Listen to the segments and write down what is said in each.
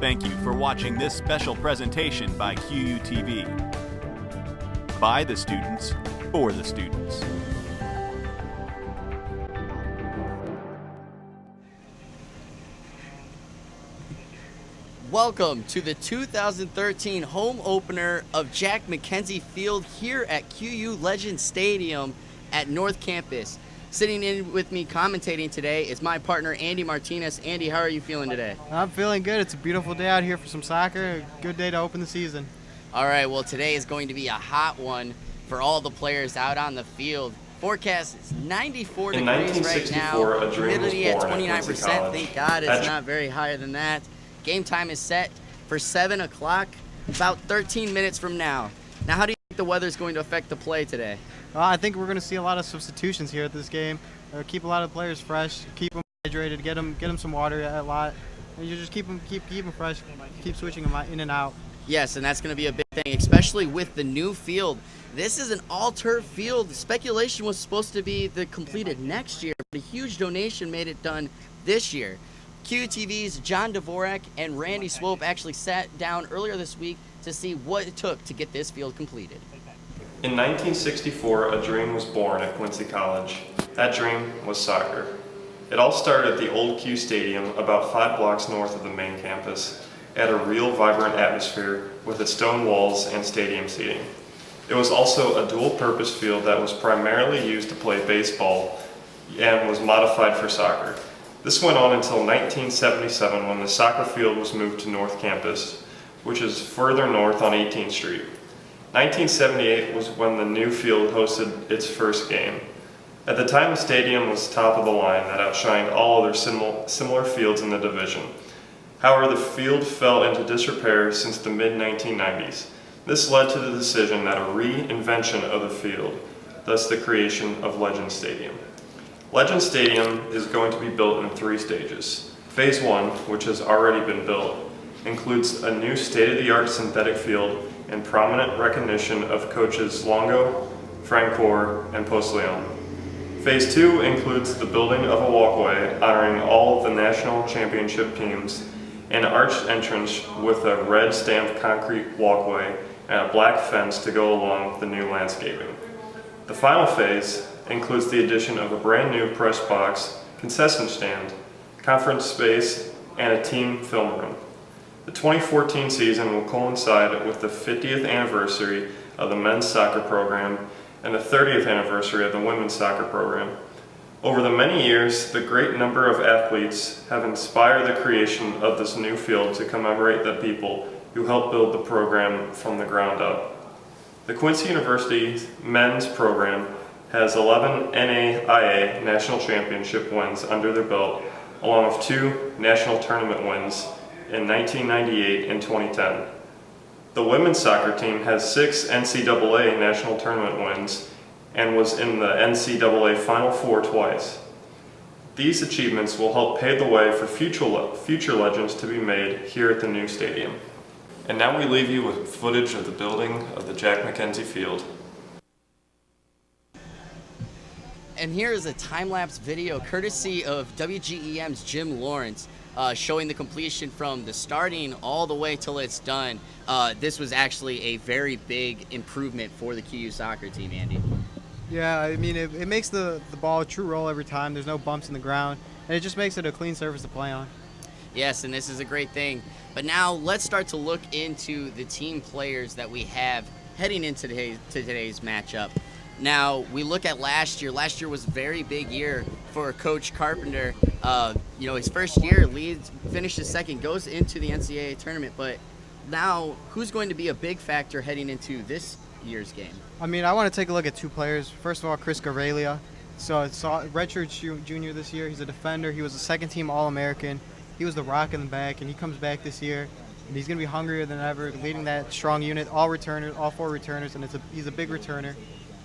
thank you for watching this special presentation by QUTV. By the students, for the students. Welcome to the 2013 home opener of Jack Mackenzie Field here at QU Legend Stadium at North Campus. Sitting in with me commentating today is my partner, Andy Martinez. Andy, how are you feeling today? I'm feeling good. It's a beautiful day out here for some soccer. A good day to open the season. All right, well, today is going to be a hot one for all the players out on the field. Forecast is 94 degrees right now. Humidity at 29%. Thank God it's not very higher than that. Game time is set for 7 o'clock, about 13 minutes from now. Now, how do you think the weather is going to affect the play today? I think we're going to see a lot of substitutions here at this game. Keep a lot of players fresh, keep them hydrated, get them some water a lot, and you just keep them fresh, keep switching them in and out. Yes, and that's going to be a big thing, especially with the new field. This is an all-turf field. The speculation was supposed to be completed next year, but a huge donation made it done this year. QTV's John Dvorak and Randy Swope actually sat down earlier this week to see what it took to get this field completed. In 1964, a dream was born at Quincy College. That dream was soccer. It all started at the old Q Stadium about 5 blocks north of the main campus. It had a real vibrant atmosphere with its stone walls and stadium seating. It was also a dual-purpose field that was primarily used to play baseball and was modified for soccer. This went on until 1977 when the soccer field was moved to North Campus, which is further north on 18th Street. 1978 was when the new field hosted its first game. At the time, the stadium was top of the line that outshined all other similar fields in the division. However, the field fell into disrepair since the mid-1990s. This led to the decision that a reinvention of the field, thus the creation of Legend Stadium. Legend Stadium is going to be built in 3 stages. Phase 1, which has already been built, includes a new state-of-the-art synthetic field and prominent recognition of coaches Longo, Francoeur, and Postleon. Phase 2 includes the building of a walkway honoring all of the national championship teams, an arched entrance with a red stamped concrete walkway and a black fence to go along the new landscaping. The final phase includes the addition of a brand new press box, concession stand, conference space, and a team film room. The 2014 season will coincide with the 50th anniversary of the men's soccer program and the 30th anniversary of the women's soccer program. Over the many years, the great number of athletes have inspired the creation of this new field to commemorate the people who helped build the program from the ground up. The Quincy University men's program has 11 NAIA national championship wins under their belt, along with 2 national tournament wins in 1998 and 2010. The women's soccer team has 6 NCAA national tournament wins and was in the NCAA Final Four twice. These achievements will help pave the way for future legends to be made here at the new stadium. And now we leave you with footage of the building of the Jack Mackenzie Field. And here is a time-lapse video courtesy of WGEM's Jim Lawrence showing the completion from the starting all the way till it's done. This was actually a very big improvement for the QU soccer team, Andy. Yeah, I mean, it makes the ball a true roll every time. There's no bumps in the ground, and it just makes it a clean surface to play on. Yes, and this is a great thing. But now let's start to look into the team players that we have heading into today's matchup. Now, we look at last year. Last year was a very big year for Coach Carpenter. His first year, finishes second, goes into the NCAA tournament. But now, who's going to be a big factor heading into this year's game? I mean, I want to take a look at 2 players. First of all, Chris Garelia. So it's redshirt junior this year. He's a defender. He was a second-team All-American. He was the rock in the back, and he comes back this year. And he's going to be hungrier than ever, leading that strong unit, all 4 returners, and he's a big returner.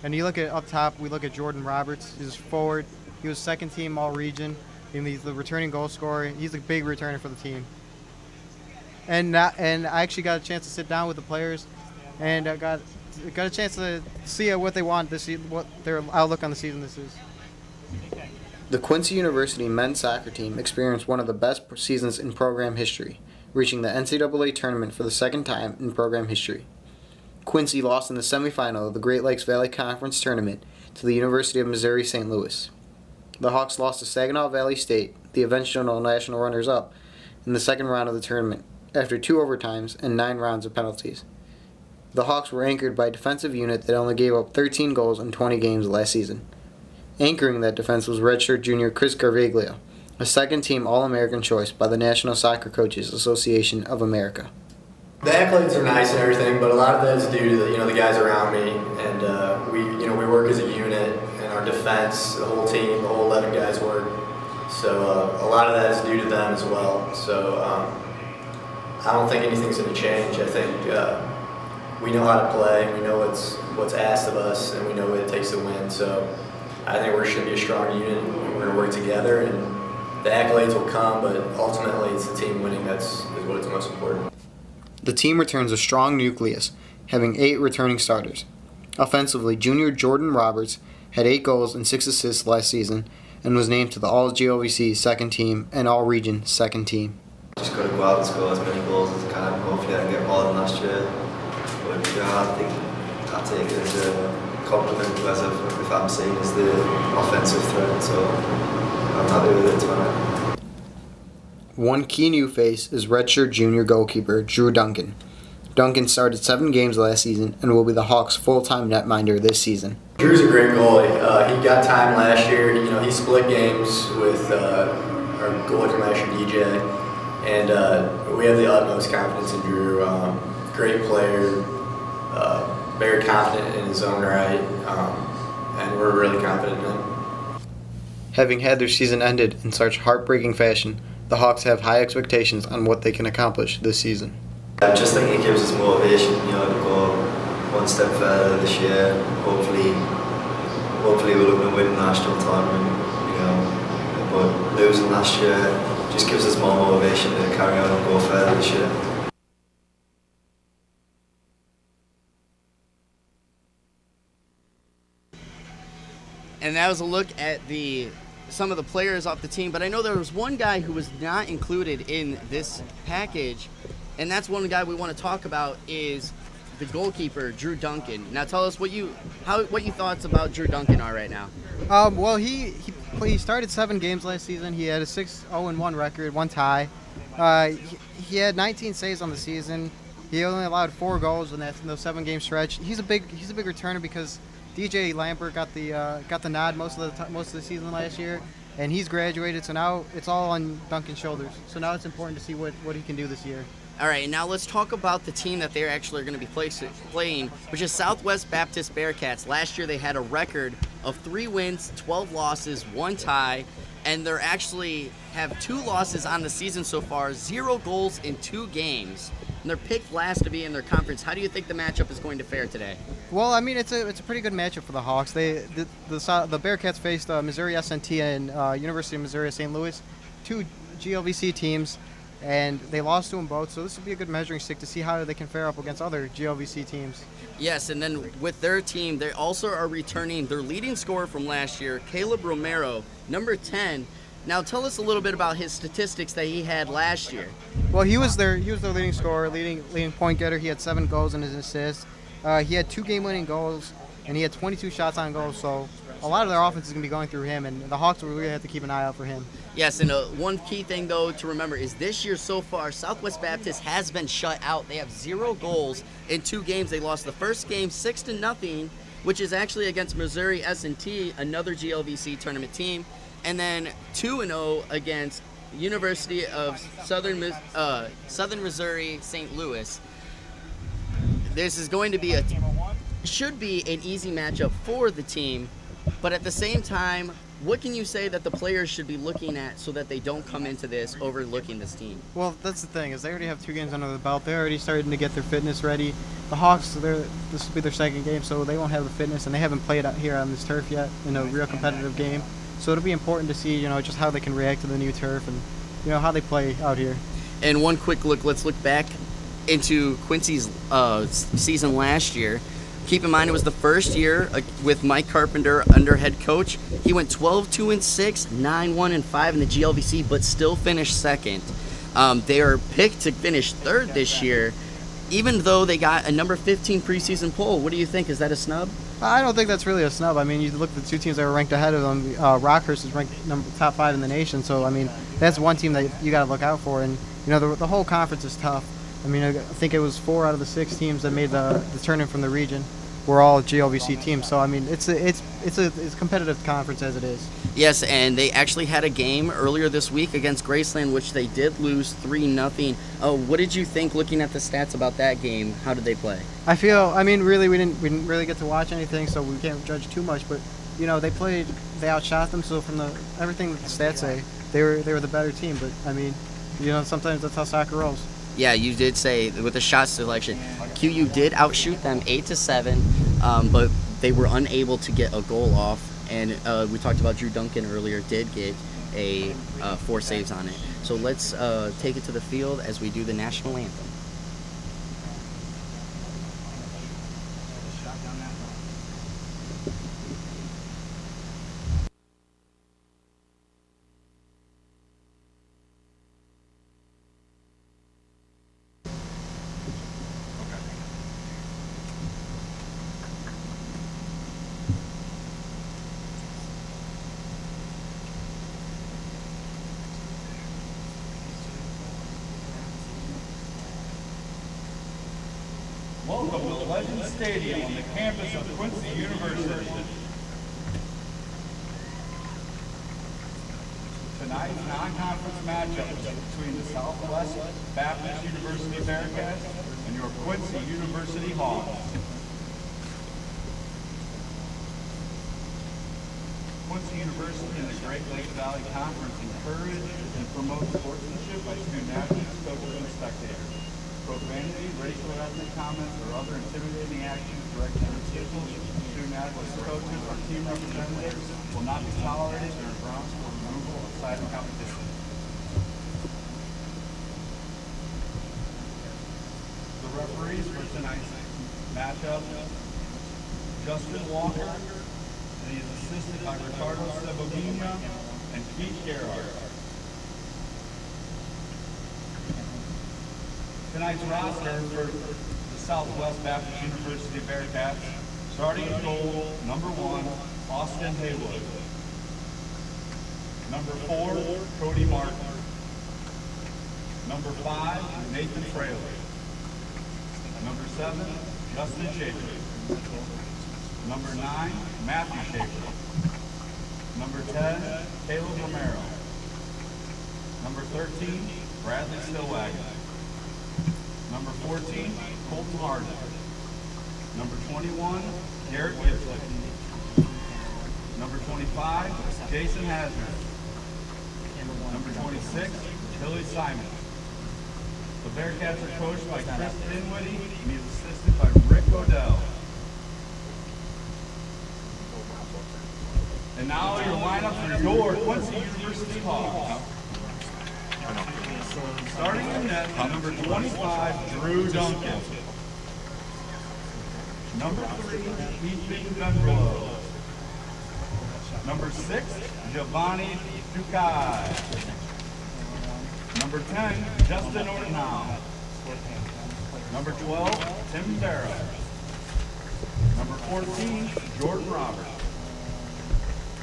And you look at up top, we look at Jordan Roberts. He's a forward. He was second-team All-Region, and he's the returning goal scorer. He's a big returner for the team. And I actually got a chance to sit down with the players, and I got a chance to see what they want this season, what their outlook on the season this is. The Quincy University men's soccer team experienced one of the best seasons in program history. reaching the NCAA tournament for the second time in program history. Quincy lost in the semifinal of the Great Lakes Valley Conference Tournament to the University of Missouri St. Louis. The Hawks lost to Saginaw Valley State, the eventual national runners-up, in the second round of the tournament, after 2 overtimes and 9 rounds of penalties. The Hawks were anchored by a defensive unit that only gave up 13 goals in 20 games last season. Anchoring that defense was redshirt junior Chris Garvaglia, a second-team All-American choice by the National Soccer Coaches Association of America. The accolades are nice and everything, but a lot of that is due to the guys around me, and we work as a unit, and our defense, the whole team, the whole 11 guys work. So a lot of that is due to them as well. So I don't think anything's going to change. I think we know how to play, we know what's asked of us, and we know what it takes to win. So I think we're going to be a strong unit, and we're going to work together, and the accolades will come, but ultimately it's the team winning is what's most important. The team returns a strong nucleus, having 8 returning starters. Offensively, junior Jordan Roberts had 8 goals and 6 assists last season and was named to the All-GLVC second team and All-Region second team. Just got to go out and score as many goals as I can. Hopefully I can get more than last year. But I think I take it as a compliment as if I'm seen as the offensive threat, so I'm happy with it tonight. One key new face is redshirt junior goalkeeper Drew Duncan. Duncan started 7 games last season and will be the Hawks' full-time netminder this season. Drew's a great goalie. He got time last year. He split games with our goalie from last year, DJ, and we have the utmost confidence in Drew. Great player, very confident in his own right, and we're really confident in him. Having had their season ended in such heartbreaking fashion, the Hawks have high expectations on what they can accomplish this season. I just think it gives us motivation, to go one step further this year. Hopefully we're looking to win the national tournament, but losing last year just gives us more motivation to carry on and go further this year. And that was a look at some of the players off the team, but I know there was one guy who was not included in this package, and that's one guy we want to talk about is the goalkeeper, Drew Duncan. Now tell us what your thoughts about Drew Duncan are right now. Well, he started 7 games last season. He had a 6-0-1 record, 1 tie. He had 19 saves on the season. He only allowed 4 goals in those 7-game stretch. He's a big returner because DJ Lambert got the nod most of the season last year, and he's graduated. So now it's all on Duncan's shoulders. So now it's important to see what he can do this year. All right, and now let's talk about the team that they're actually going to be playing, which is Southwest Baptist Bearcats. Last year they had a record of 3 wins, 12 losses, 1 tie, and they're actually have 2 losses on the season so far, 0 goals in 2 games. And they're picked last to be in their conference. How do you think the matchup is going to fare today? Well, I mean, it's a pretty good matchup for the Hawks. The Bearcats faced Missouri S&T and University of Missouri St. Louis, 2 GLVC teams, and they lost to them both. So this would be a good measuring stick to see how they can fare up against other GLVC teams. Yes, and then with their team, they also are returning their leading scorer from last year, Caleb Romero, number 10. Now tell us a little bit about his statistics that he had last year. Well, he was their leading scorer, leading point getter. He had 7 goals and his assists. He had 2 game-winning goals, and he had 22 shots on goal. So a lot of their offense is going to be going through him, and the Hawks will really have to keep an eye out for him. Yes, and one key thing, though, to remember is this year so far, Southwest Baptist has been shut out. They have 0 goals in 2 games. They lost the first game 6-0, which is actually against Missouri S&T, another GLVC tournament team, and then 2-0 against University of Southern Missouri St. Louis. This is going to should be an easy matchup for the team, but at the same time, what can you say that the players should be looking at so that they don't come into this overlooking this team? Well, that's the thing, is they already have 2 games under the belt. They're already starting to get their fitness ready. The Hawks, this will be their 2nd game, so they won't have the fitness, and they haven't played out here on this turf yet in a real competitive game. So it'll be important to see, just how they can react to the new turf and, how they play out here. And one quick look, let's look back into Quincy's season last year. Keep in mind it was the first year with Mike Carpenter under head coach. He went 12-2-6, 9-1-5 in the GLVC, but still finished 2nd. They are picked to finish third this year, even though they got a number 15 preseason poll. What do you think? Is that a snub? I don't think that's really a snub. I mean, you look at the two teams that were ranked ahead of them. Rockhurst is ranked top 5 in the nation. So, I mean, that's one team that you got to look out for. And, you know, the whole conference is tough. I mean, I think it was 4 out of the 6 teams that made the tournament from the region were all GLVC teams. So, I mean, it's a competitive conference as it is. Yes, and they actually had a game earlier this week against Graceland, which they did lose 3-0. What did you think looking at the stats about that game? How did they play? I mean, really, we didn't really get to watch anything, so we can't judge too much. But, you know, they outshot them. So from everything that the stats say, they were the better team. But, I mean, you know, sometimes that's how soccer rolls. Yeah, you did say with the shot selection, QU did outshoot them 8-7, but they were unable to get a goal off. And we talked about Drew Duncan earlier, did get 4 saves on it. So let's take it to the field as we do the national anthem. Welcome to Legend Stadium on the campus of Quincy University. Tonight's non-conference matchup is between the Southwest Baptist University Bearcats and your Quincy University Hawks. Quincy University and the Great Lakes Valley Conference encourage and promote sportsmanship by student athletes, coaches, and spectators. Profanity, racial or ethnic comments, or other intimidating actions directed at officials, student athletes, coaches, or team representatives will not be tolerated and are grounds for removal outside of competition. The referees for tonight's matchup, Justin Walker, and he is assisted by Ricardo Sebogina and Keith Gerard. Tonight's roster for the Southwest Baptist University Bearcats, starting in goal, number 1, Austin Haywood. Number 4, Cody Martin. Number 5, Nathan Fraley. Number 7, Justin Schaefer. Number 9, Matthew Schaefer. Number 10, Caleb Romero. Number 13, Bradley Stillwagon. Number 14, Colton Harden. Number 21, Garrett Gibson. Number 25, Jason Hazard. Number 26, Billy Simon. The Bearcats are coached by Chris Dinwiddie and he is assisted by Rick Odell. And now your lineup for your Quincy University Hawks. Starting in net, number 25, Drew Duncan. Number 3, Ethan Gunberlow. Number 6, Giovanni Ducai. Number 10, Justin Ortenau. Number 12, Tim Barrow. Number 14, Jordan Roberts.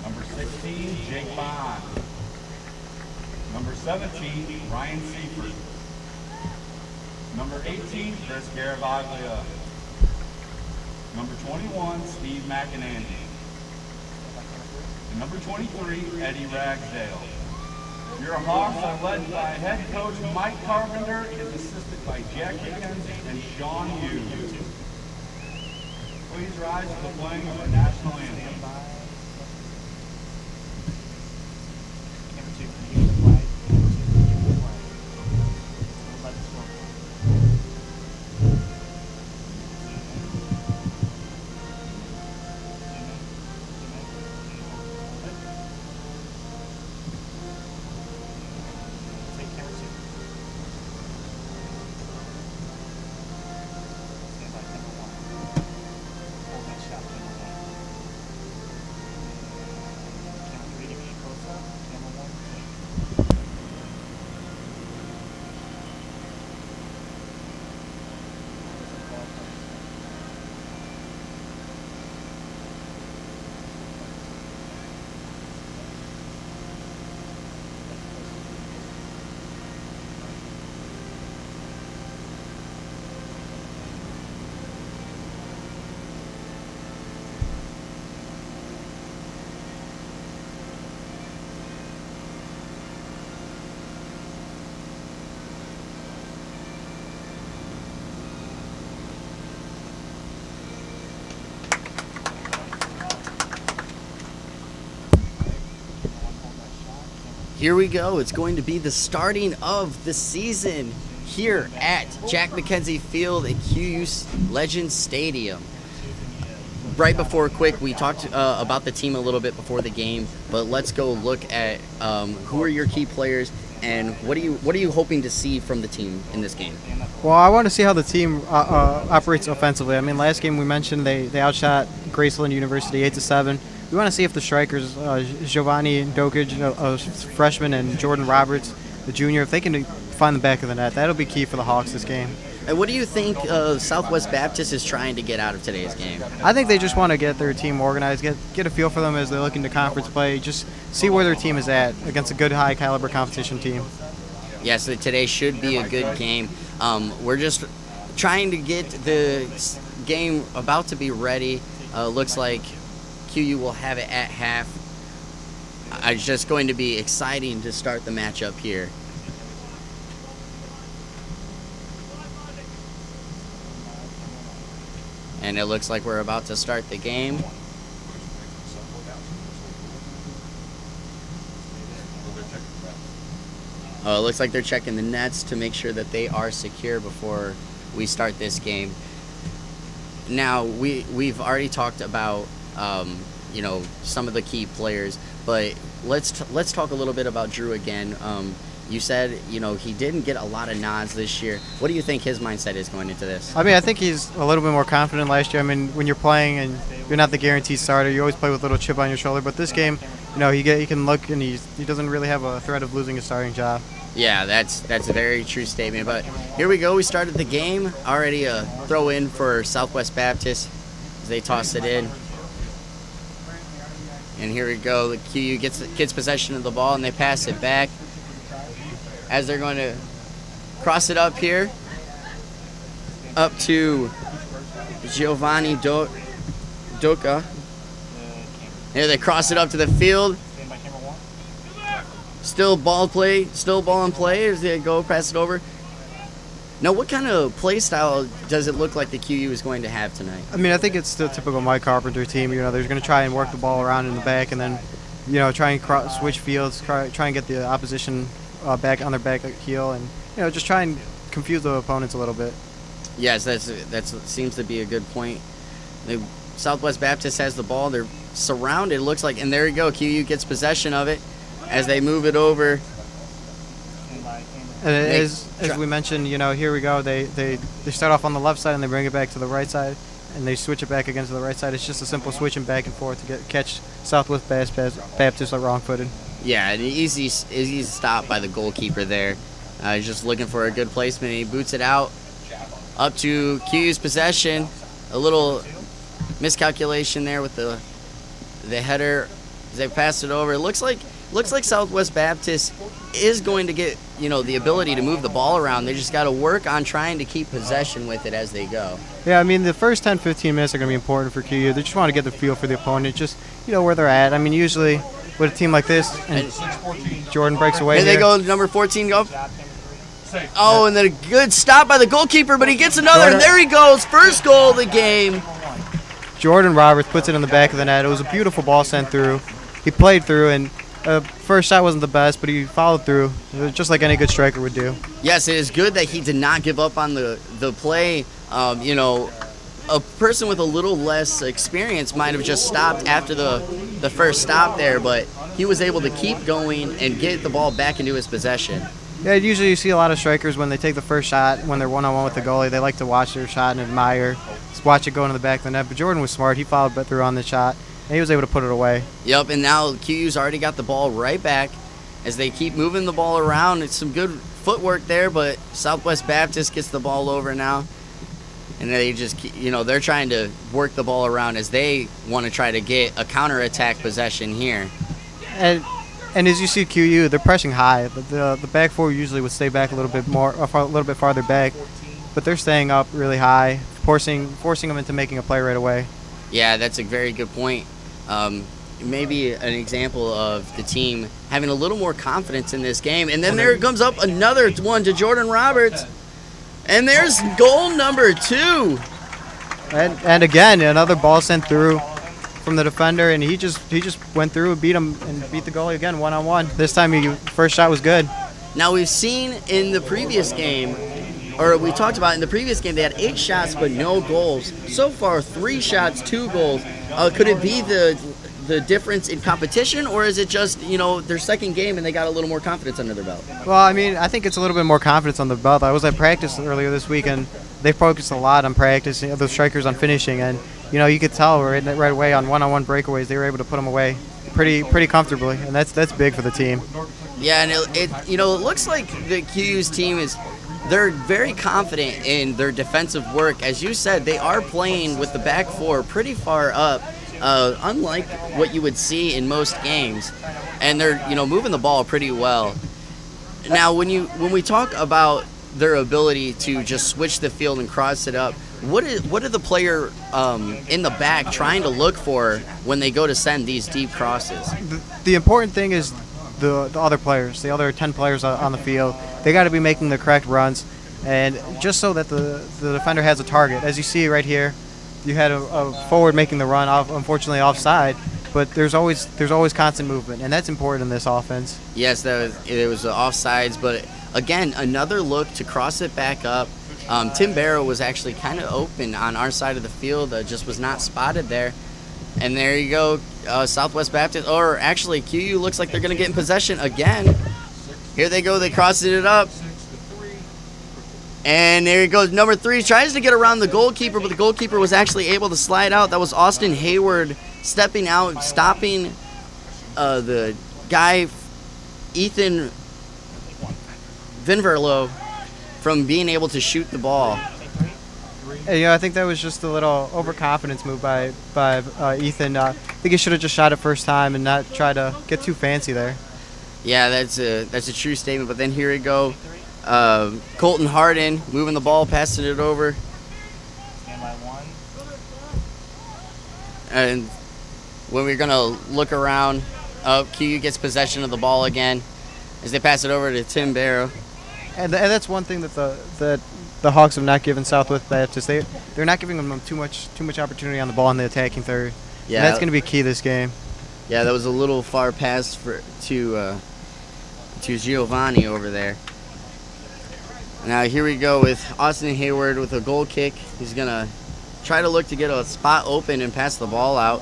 Number 16, Jake Bond. Number 17, Ryan Seifert. Number 18, Chris Garavaglia. Number 21, Steve McEnany. And number 23, Eddie Ragsdale. Your Hawks are led by head coach Mike Carpenter and is assisted by Jack Higgins and Sean Hughes. Please rise for the playing of our national anthem. here we go. It's going to be the starting of the season here at Jack Mackenzie Field at QU Legends Stadium. Right before we talked about the team a little bit before the game, but let's go look at who are your key players and what are you hoping to see from the team in this game? Well, I want to see how the team operates offensively. I mean, last game we mentioned they outshot Graceland University 8-7. We want to see if the strikers, Giovanni Dokic, a freshman, and Jordan Roberts, the junior, if they can find the back of the net. That'll be key for the Hawks this game. And what do you think Southwest Baptist is trying to get out of today's game? I think they just want to get their team organized, get a feel for them as they look into conference play, just see where their team is at against a good high-caliber competition team. Yes, so today should be a good game. We're just trying to get the game about to be ready. Looks like QU will have it at half. It's just going to be exciting to start the matchup here. And it looks like we're about to start the game. It looks like they're checking the nets to make sure that they are secure before we start this game. Now, we've already talked about some of the key players, but let's talk a little bit about Drew again. You said, he didn't get a lot of nods this year. What do you think his mindset is going into this? I mean, I think he's a little bit more confident last year. I mean, when you're playing and you're not the guaranteed starter, you always play with a little chip on your shoulder. But this game, he can look and he doesn't really have a threat of losing his starting job. Yeah, that's a very true statement. But here we go. We started the game. Already a throw in for Southwest Baptist as they toss it in. And here we go. The QU gets possession of the ball and they pass it back. As they're going to cross it up here, up to Giovanni Doka. Here they cross it up to the field. Still ball in play as they go pass it over. Now, what kind of play style does it look like the QU is going to have tonight? I mean, I think it's the typical Mike Carpenter team. They're going to try and work the ball around in the back and then, try and switch fields, try and get the opposition back on their back heel, and just try and confuse the opponents a little bit. Yes, that seems to be a good point. The Southwest Baptist has the ball. They're surrounded, it looks like, and there you go. QU gets possession of it as they move it over. And as we mentioned, here we go. They start off on the left side and they bring it back to the right side, and they switch it back again to the right side. It's just a simple switching back and forth to catch Southwest Baptist wrong-footed. Yeah, an easy stop by the goalkeeper there. He's just looking for a good placement. He boots it out up to QU's possession. A little miscalculation there with the header as they pass it over. It looks like Southwest Baptist is going to get the ability to move the ball around. They just got to work on trying to keep possession with it as they go. Yeah, I mean, the first 10-15 minutes are going to be important for QU. They just want to get the feel for the opponent, just where they're at. I mean, usually with a team like this, and Jordan breaks away. Here they go, number 14 go. Oh, and then a good stop by the goalkeeper, but he gets another, and there he goes. First goal of the game. Jordan Roberts puts it in the back of the net. It was a beautiful ball sent through. He played through, and first shot wasn't the best, but he followed through, just like any good striker would do. Yes, it is good that he did not give up on the play. A person with a little less experience might have just stopped after the first stop there, but he was able to keep going and get the ball back into his possession. Yeah, usually you see a lot of strikers when they take the first shot, when they're one-on-one with the goalie, they like to watch their shot and admire, just watch it go into the back of the net. But Jordan was smart. He followed through on the shot, and he was able to put it away. Yep, and now QU's already got the ball right back as they keep moving the ball around. It's some good footwork there, but Southwest Baptist gets the ball over now. And they just, they're trying to work the ball around as they want to try to get a counterattack possession here. And as you see QU, they're pressing high. The back four usually would stay back a little bit farther back, but they're staying up really high, forcing them into making a play right away. Yeah, that's a very good point. Maybe an example of the team having a little more confidence in this game. And then there comes up another one to Jordan Roberts. And there's goal number 2. And again, another ball sent through from the defender, and he just went through and beat him and beat the goalie again one-on-one. This time, first shot was good. Now we've seen in the previous game, or we talked about in the previous game, they had 8 shots but no goals. So far, 3 shots, 2 goals. Could it be the difference in competition, or is it just, their second game and they got a little more confidence under their belt? Well, I mean, I think it's a little bit more confidence on the belt. I was at practice earlier this week, and they focused a lot on practice, the strikers on finishing, and you could tell right away on one-on-one breakaways they were able to put them away pretty comfortably, and that's big for the team. Yeah, and it looks like the QU's team they're very confident in their defensive work. As you said, they are playing with the back four pretty far up, unlike what you would see in most games, and they're moving the ball pretty well. Now, when we talk about their ability to just switch the field and cross it up, what are the player in the back trying to look for when they go to send these deep crosses? The important thing is the other players, the other 10 players on the field. They got to be making the correct runs, and just so that the defender has a target. As you see right here, you had a forward making the run, unfortunately offside, but there's always constant movement, and that's important in this offense. Yes, it was offsides, but again, another look to cross it back up. Tim Barrow was actually kind of open on our side of the field, just was not spotted there. And there you go, Southwest Baptist, or actually QU looks like they're going to get in possession again. Here they go, they crossed it up. And there he goes, number 3, tries to get around the goalkeeper, but the goalkeeper was actually able to slide out. That was Austin Hayward stepping out, stopping the guy, Ethan Vinverlo, from being able to shoot the ball. Hey, I think that was just a little overconfidence move by Ethan. I think he should have just shot it first time and not try to get too fancy there. Yeah, that's a true statement. But then here we go, Colton Harden moving the ball, passing it over. And when we're gonna look around, QU gets possession of the ball again as they pass it over to Tim Barrow. And that's one thing that the Hawks have not given Southwest Baptist. They're not giving them too much opportunity on the ball in the attacking third. Yeah, and that's going to be key this game. Yeah, that was a little far pass to Giovanni over there. Now here we go with Austin Hayward with a goal kick. He's going to try to look to get a spot open and pass the ball out.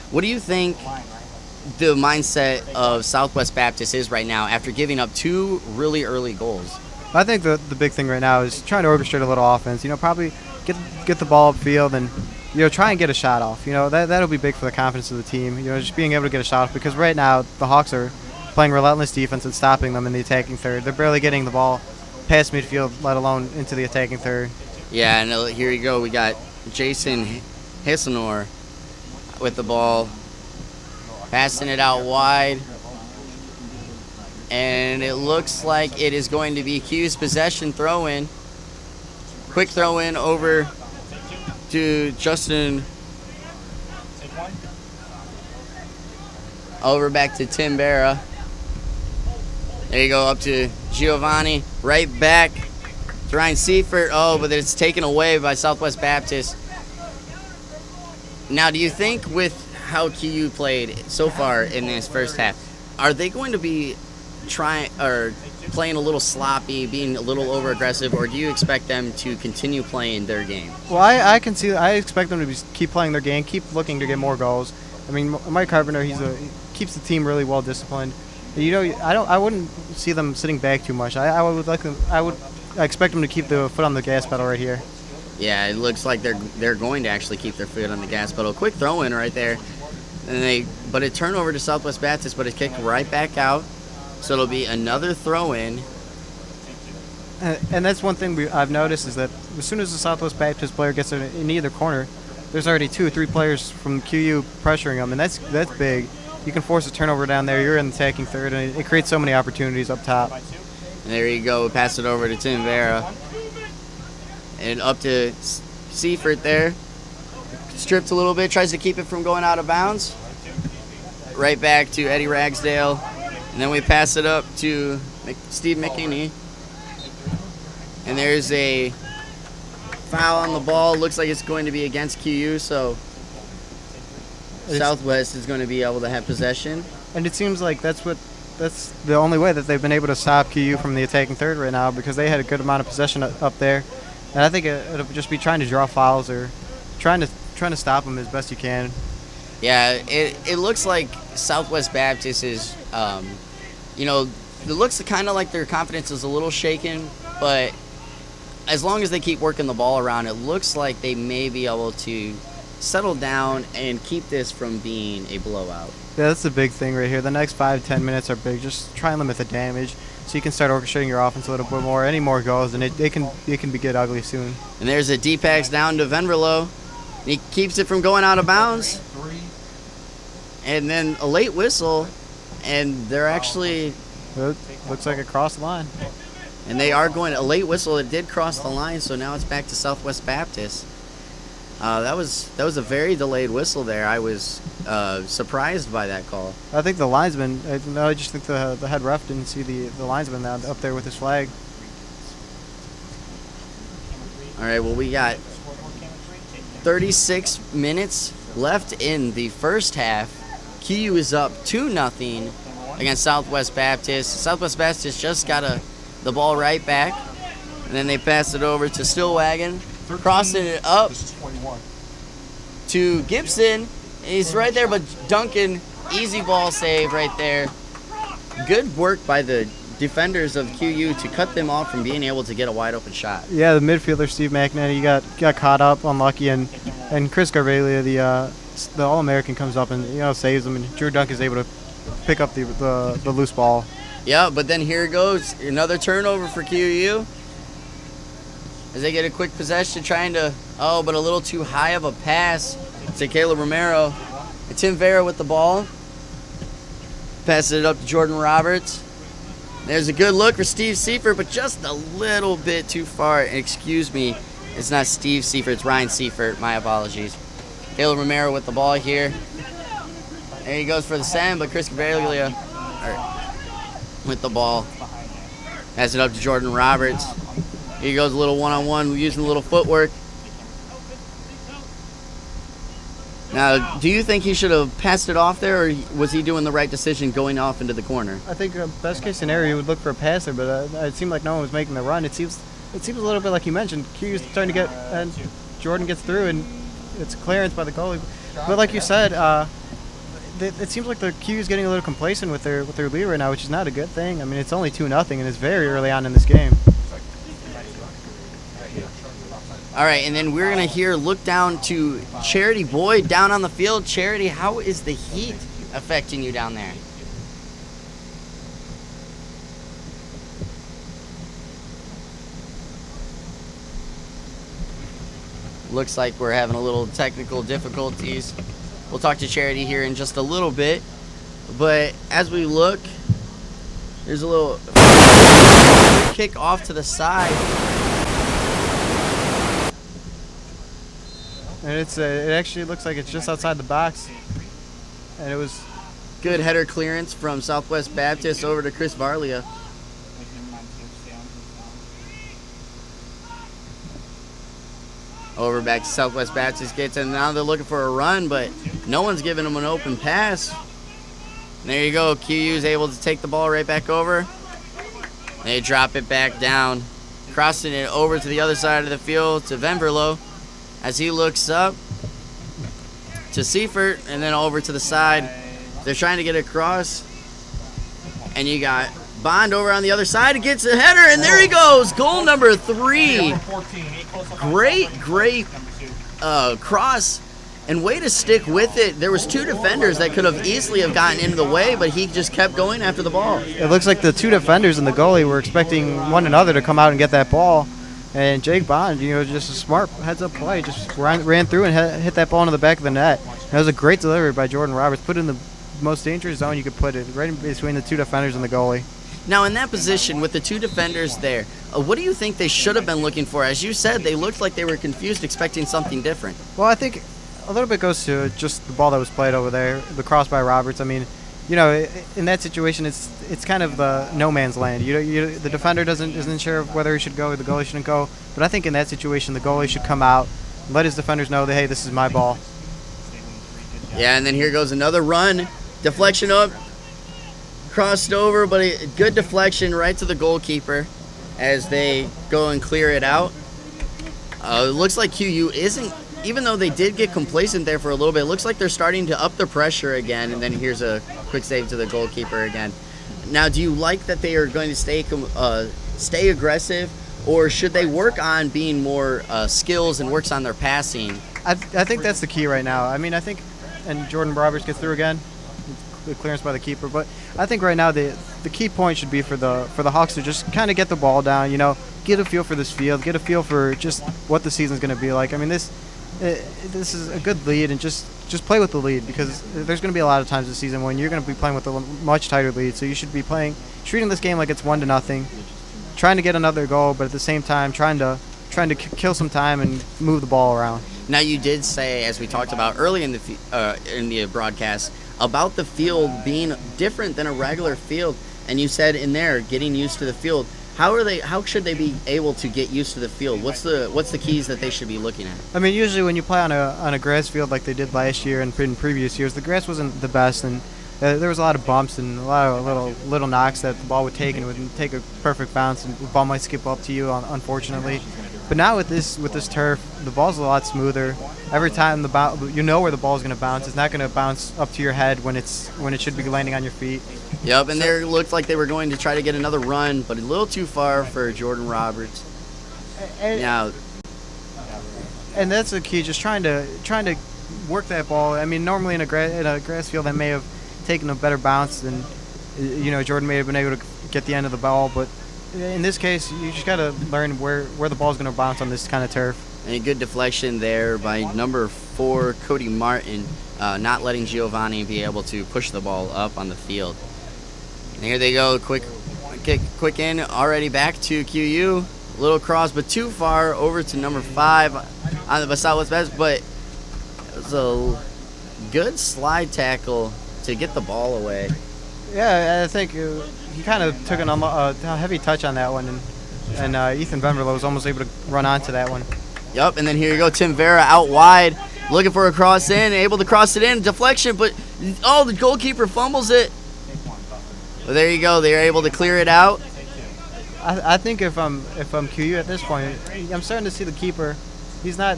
What do you think the mindset of Southwest Baptist is right now after giving up 2 really early goals? I think the big thing right now is trying to orchestrate a little offense. Probably get the ball upfield and try and get a shot off. That'll be big for the confidence of the team. Just being able to get a shot off, because right now the Hawks are playing relentless defense and stopping them in the attacking third. They're barely getting the ball past midfield, let alone into the attacking third. Yeah, and here you go. We got Jason Hissenor with the ball, passing it out wide. And it looks like it is going to be Q's possession throw-in. Quick throw-in over to Justin. Over back to Tim Barra. There you go, up to Giovanni. Right back to Ryan Seifert. Oh, but it's taken away by Southwest Baptist. Now, do you think with how QU played so far in this first half, are they going to be playing a little sloppy, being a little over aggressive, or do you expect them to continue playing their game? Well, I expect them to keep playing their game, keep looking to get more goals. I mean, Mike Carpenter, he keeps the team really well disciplined. I wouldn't see them sitting back too much. I would expect them to keep the foot on the gas pedal right here. Yeah, it looks like they're going to actually keep their foot on the gas pedal. Quick throw in right there, but a turnover to Southwest Baptist, but it's kicked right back out. So it'll be another throw-in. And that's one thing I've noticed is that as soon as the Southwest Baptist player gets in either corner, there's already 2 or 3 players from QU pressuring them, and that's big. You can force a turnover down there. You're in the attacking third, and it creates so many opportunities up top. And there you go. Pass it over to Tim Vera. And up to Seifert there. Stripped a little bit, tries to keep it from going out of bounds. Right back to Eddie Ragsdale. And then we pass it up to Steve McKinney. And there's a foul on the ball. Looks like it's going to be against QU. So Southwest is going to be able to have possession. And it seems like that's the only way that they've been able to stop QU from the attacking third right now, because they had a good amount of possession up there. And I think it'll just be trying to draw fouls or trying to stop them as best you can. Yeah, it looks like Southwest Baptist is, it looks kind of like their confidence is a little shaken, but as long as they keep working the ball around, it looks like they may be able to settle down and keep this from being a blowout. Yeah, that's the big thing right here. The next 5-10 minutes are big. Just try and limit the damage so you can start orchestrating your offense a little bit more. Any more goals, and it can get ugly soon. And there's a D-Pax down to Venverlo. He keeps it from going out of bounds. And then a late whistle, and they're actually... It looks like it crossed the line. And they are going... A late whistle, it did cross the line, so now it's back to Southwest Baptist. That was a very delayed whistle there. I was surprised by that call. I think the linesman... I just think the head ref didn't see the linesman up there with his flag. All right, well, we got 36 minutes left in the first half. QU is up 2-0 against Southwest Baptist. Southwest Baptist just got the ball right back, and then they pass it over to Stillwagon, crossing it up to Gibson. He's right there, but Duncan, easy ball save right there. Good work by the defenders of QU to cut them off from being able to get a wide open shot. Yeah, the midfielder Steve McNanny got caught up, unlucky, and Chris Garvelia, the All-American, comes up and saves him, and Drew Dunk is able to pick up the loose ball. Yeah, but then here goes another turnover for QU as they get a quick possession, trying to but a little too high of a pass to Caleb Romero. And Tim Vera with the ball, passes it up to Jordan Roberts. There's a good look for Steve Seifert, but just a little bit too far. Excuse me, it's not Steve Seifert, it's Ryan Seifert. My apologies. Caleb Romero with the ball here. There he goes for the send, but Chris Cavaglia with the ball. Pass it up to Jordan Roberts. Here goes a little one-on-one, using a little footwork. Now, do you think he should have passed it off there, or was he doing the right decision going off into the corner? I think best case scenario, you would look for a passer, but it seemed like no one was making the run. It seems a little bit like you mentioned. Q's starting to get, and Jordan gets through, and it's clearance by the goalie. But like you said, it seems like the Q's getting a little complacent with their lead right now, which is not a good thing. I mean, it's only 2-0, and it's very early on in this game. All right, and then we're going to look down to Chairtye Boyd down on the field. Chairtye, how is the heat affecting you down there? Looks like we're having a little technical difficulties. We'll talk to Chairtye here in just a little bit. But as we look, there's a little kick off to the side. And it actually looks like it's just outside the box. And it was good header clearance from Southwest Baptist over to Chris Varlia. Over back to Southwest Baptist gets it, and now they're looking for a run, but no one's giving them an open pass. And there you go. QU's able to take the ball right back over. They drop it back down, crossing it over to the other side of the field to Venverlo. As he looks up to Seifert and then over to the side. They're trying to get across. And you got Bond over on the other side. He gets a header, and there he goes. Goal number 3. Great cross. And way to stick with it. There was 2 defenders that could have easily have gotten into the way, but he just kept going after the ball. It looks like the 2 defenders and the goalie were expecting one another to come out and get that ball. And Jake Bond, just a smart heads-up play, just ran through and hit that ball into the back of the net. And it was a great delivery by Jordan Roberts. Put it in the most dangerous zone you could put it, right in between the 2 defenders and the goalie. Now, in that position, with the 2 defenders there, what do you think they should have been looking for? As you said, they looked like they were confused, expecting something different. Well, I think a little bit goes to just the ball that was played over there, the cross by Roberts. I mean, in that situation, it's kind of no man's land. The defender isn't sure whether he should go, the goalie shouldn't go. But I think in that situation, the goalie should come out, let his defenders know that, hey, this is my ball. Yeah, and then here goes another run. Deflection up. Crossed over, but a good deflection right to the goalkeeper as they go and clear it out. It looks like QU isn't, even though they did get complacent there for a little bit, it looks like they're starting to up the pressure again, and then here's a quick save to the goalkeeper again. Now, do you like that they are going to stay aggressive, or should they work on being more skills and works on their passing? I think that's the key right now. I mean, I think, and Jordan Roberts gets through again, the clearance by the keeper. But I think right now the key point should be for the Hawks to just kind of get the ball down. Get a feel for this field, get a feel for just what the season's going to be like. I mean, this is a good lead, and just play with the lead, because there's going to be a lot of times this season when you're going to be playing with a much tighter lead. So you should be treating this game like it's 1-0, trying to get another goal, but at the same time trying to kill some time and move the ball around. Now, you did say, as we talked about early in the broadcast, about the field being different than a regular field, and you said in there getting used to the field. How should they be able to get used to the field? What's the keys that they should be looking at? I mean, usually when you play on a grass field like they did last year and in previous years, the grass wasn't the best, and there was a lot of bumps and a lot of little knocks that the ball would take, and it would take a perfect bounce, and the ball might skip up to you, unfortunately. But now with this turf, the ball's a lot smoother. Every time you know where the ball's going to bounce. It's not going to bounce up to your head when it should be landing on your feet. Yep, and there looked like they were going to try to get another run, but a little too far for Jordan Roberts. And that's the key, just trying to work that ball. I mean, normally in a grass field, that may have taken a better bounce than, Jordan may have been able to get the end of the ball, but in this case, you just got to learn where the ball's going to bounce on this kind of turf. And a good deflection there by number 4, Cody Martin, not letting Giovanni be able to push the ball up on the field. And here they go, quick in, already back to QU. Little cross, but too far over to number 5 on the Basawas best, but it was a good slide tackle to get the ball away. Yeah, I think he kind of took a heavy touch on that one, and Ethan Bemberlow was almost able to run onto that one. Yep, and then here you go, Tim Vera out wide, looking for a cross in, able to cross it in, deflection, but the goalkeeper fumbles it. Well, there you go, they're able to clear it out. I think if I'm QU at this point, I'm starting to see the keeper. He's not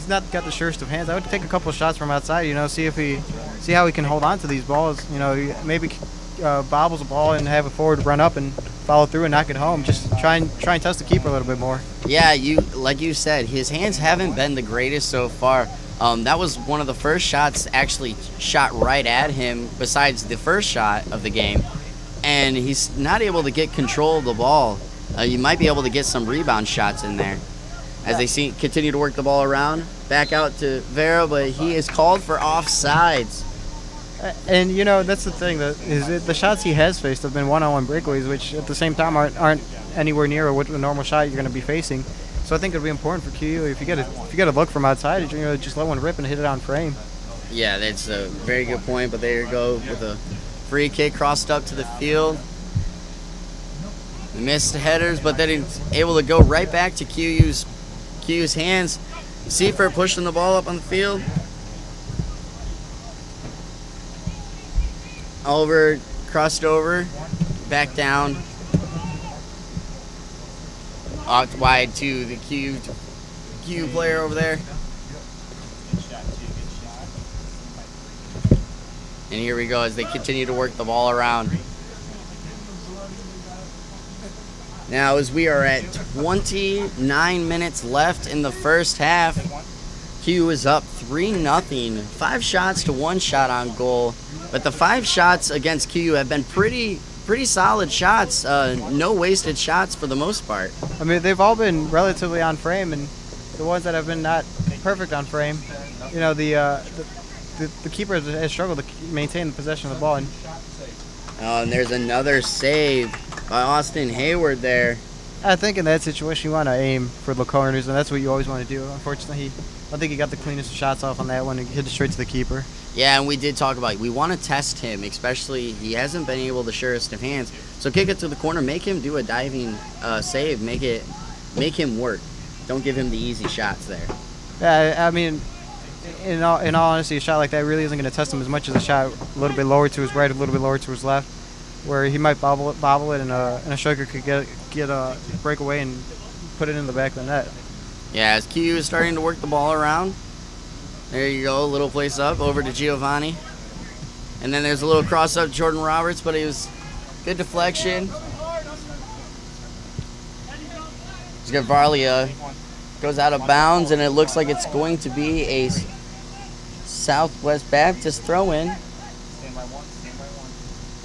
got the surest of hands. I would take a couple of shots from outside, see how he can hold on to these balls. Maybe bobbles a ball and have a forward run up and follow through and knock it home. Just try and test the keeper a little bit more. Yeah, like you said, his hands haven't been the greatest so far. That was one of the first shots actually shot right at him besides the first shot of the game. And he's not able to get control of the ball. You might be able to get some rebound shots in there as they continue to work the ball around. Back out to Vera, but he is called for offsides. And, that's the thing. The shots he has faced have been one-on-one breakaways, which at the same time aren't anywhere near what a normal shot you're going to be facing. So I think it would be important for QU if you get a look from outside, just let one rip and hit it on frame. Yeah, that's a very good point, but there you go with a free kick crossed up to the field. Missed headers, but then he's able to go right back to QU's hands. Seifert pushing the ball up on the field. Over, crossed over, back down. Out wide to the QU player over there. And here we go as they continue to work the ball around. Now, as we are at 29 minutes left in the first half, QU is up 3-0. 5 shots to 1 shot on goal. But the 5 shots against QU have been pretty solid shots. No wasted shots for the most part. I mean, they've all been relatively on frame, and the ones that have been not perfect on frame, the keeper has struggled to maintain the possession of the ball. And there's another save by Austin Hayward there. I think in that situation you want to aim for the corners, and that's what you always want to do. Unfortunately, I think he got the cleanest shots off on that one and hit it straight to the keeper. Yeah, and we did talk about it. We want to test him, especially he hasn't been able to surest of hands. So kick it to the corner, make him do a diving save, make him work. Don't give him the easy shots there. Yeah, I mean, in all honesty, a shot like that really isn't going to test him as much as a shot a little bit lower to his right, a little bit lower to his left, where he might bobble it, and a Scheurer could get a breakaway and put it in the back of the net. Yeah, as QU is starting to work the ball around. There you go, a little place up over to Giovanni. And then there's a little cross up Jordan Roberts, but it was good deflection. He's got Varlia. Goes out of bounds, and it looks like it's going to be a Southwest Baptist throw-in.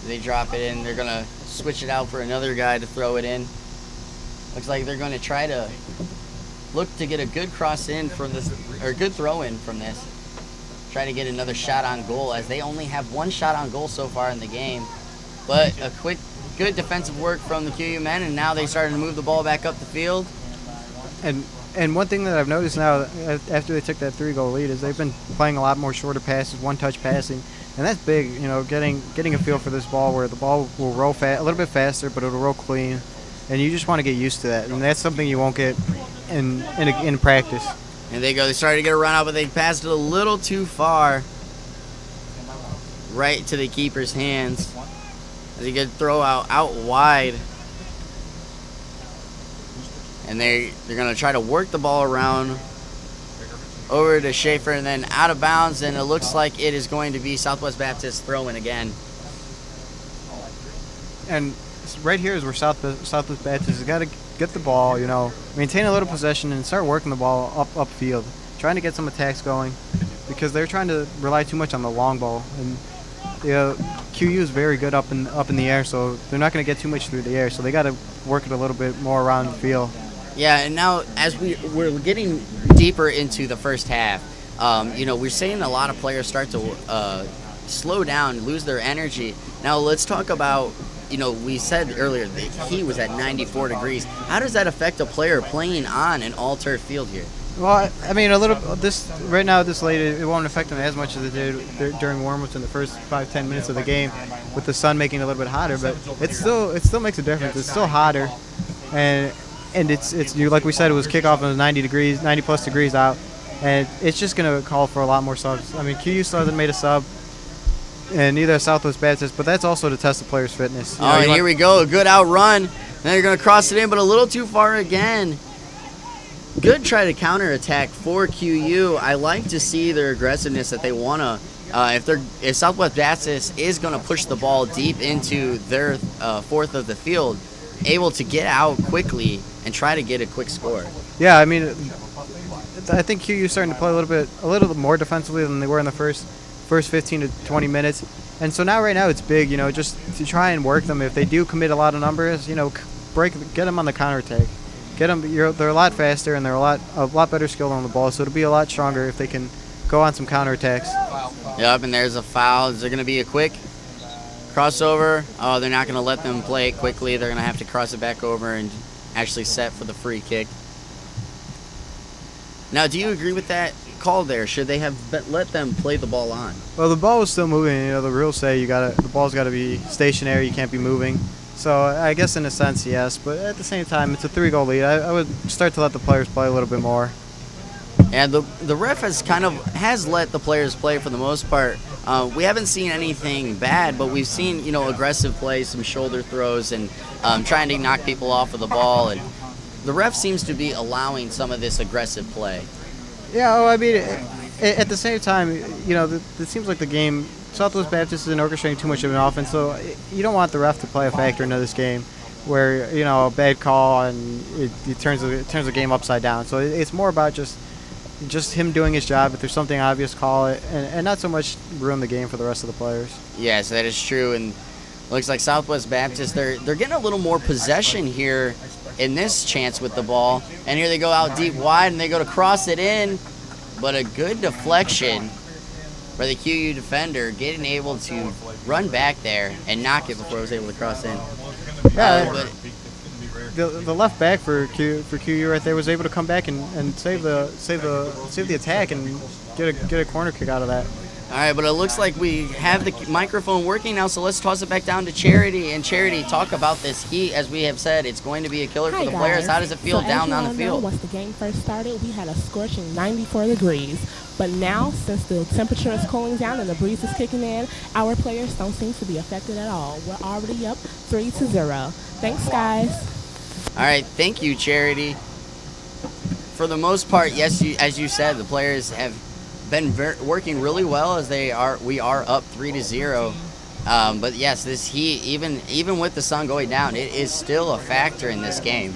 They drop it in. They're going to switch it out for another guy to throw it in. Looks like they're going to try to look to get a good cross in from this, or good throw in from this. Try to get another shot on goal, as they only have one shot on goal so far in the game. But a quick, good defensive work from the QU men, and now they started to move the ball back up the field. And one thing that I've noticed now after they took that 3-goal lead is they've been playing a lot more shorter passes, one-touch passing, and that's big. You know, getting a feel for this ball where the ball will roll a little bit faster, but it'll roll clean, and you just want to get used to that. And that's something you won't get in practice. And they started to get a run out, but they passed it a little too far, right to the keeper's hands. As he gets throw out wide. And they're going to try to work the ball around over to Schaefer and then out of bounds, and it looks like it is going to be Southwest Baptist throw-in again. And right here is where Southwest Baptist has got to get the ball, you know, maintain a little possession and start working the ball upfield, trying to get some attacks going, because they're trying to rely too much on the long ball. And QU is very good up in the air, so they're not going to get too much through the air. So they got to work it a little bit more around the field. Yeah, and now as we're getting deeper into the first half, we're seeing a lot of players start to slow down, lose their energy. Now let's talk about, we said earlier the heat was at 94 degrees. How does that affect a player playing on an all-turf field here? Well, I mean, right now, this late, it won't affect them as much as it did during warm-ups in the first 5-10 minutes of the game, with the sun making it a little bit hotter. But it still makes a difference. It's still hotter, and it's like we said, it was kickoff in 90 plus degrees out, and it's just going to call for a lot more subs. I mean, QU still hasn't made a sub, and neither has Southwest Baptist, but that's also to test the player's fitness. And here we go, a good outrun. Then they're going to cross it in, but a little too far again. Good try to counterattack for QU. I like to see their aggressiveness that they want to. If Southwest Baptist is going to push the ball deep into their fourth of the field, able to get out quickly and try to get a quick score. Yeah, I mean, I think QU is starting to play a little more defensively than they were in the first 15 to 20 minutes. And so right now it's big, just to try and work them. If they do commit a lot of numbers, get them on the counterattack. Get them. They're a lot faster and they're a lot better skilled on the ball. So it'll be a lot stronger if they can go on some counterattacks. Yep, and there's a foul. Is there going to be a quick crossover? Oh, they're not going to let them play it quickly. They're going to have to cross it back over and actually set for the free kick. Now, do you agree with that call there? Should they have let them play the ball on? Well, the ball was still moving. The rules say the ball's got to be stationary. You can't be moving. So I guess in a sense, yes. But at the same time, it's a 3-goal lead. I would start to let the players play a little bit more. And the ref has let the players play for the most part. We haven't seen anything bad, but we've seen aggressive plays, some shoulder throws, and trying to knock people off of the ball. And the ref seems to be allowing some of this aggressive play. Yeah, I mean, at the same time, it seems like the game, Southwest Baptist isn't orchestrating too much of an offense, so you don't want the ref to play a factor into this game where, a bad call and it turns the game upside down. So it's more about just him doing his job. If there's something obvious, call it, and not so much ruin the game for the rest of the players. Yes, that is true, and looks like Southwest Baptist, they're getting a little more possession here in this chance with the ball. And here they go out deep wide, and they go to cross it in, but a good deflection for the QU defender, getting able to run back there and knock it before it was able to cross in. Yeah, the left back for QU right there was able to come back and save the attack and get a corner kick out of that. All right, but it looks like we have the microphone working now, so let's toss it back down to Charity. And Charity, talk about this heat. As we have said, it's going to be a killer for the players. How does it feel down on the field? Once the game first started, we had a scorching 94 degrees. But now, since the temperature is cooling down and the breeze is kicking in, our players don't seem to be affected at all. We're already up 3-0. Thanks, guys. All right, thank you, Charity. For the most part, yes, as you said, the players have been working really well as we are up 3-0. But yes, this heat, even with the sun going down, it is still a factor in this game.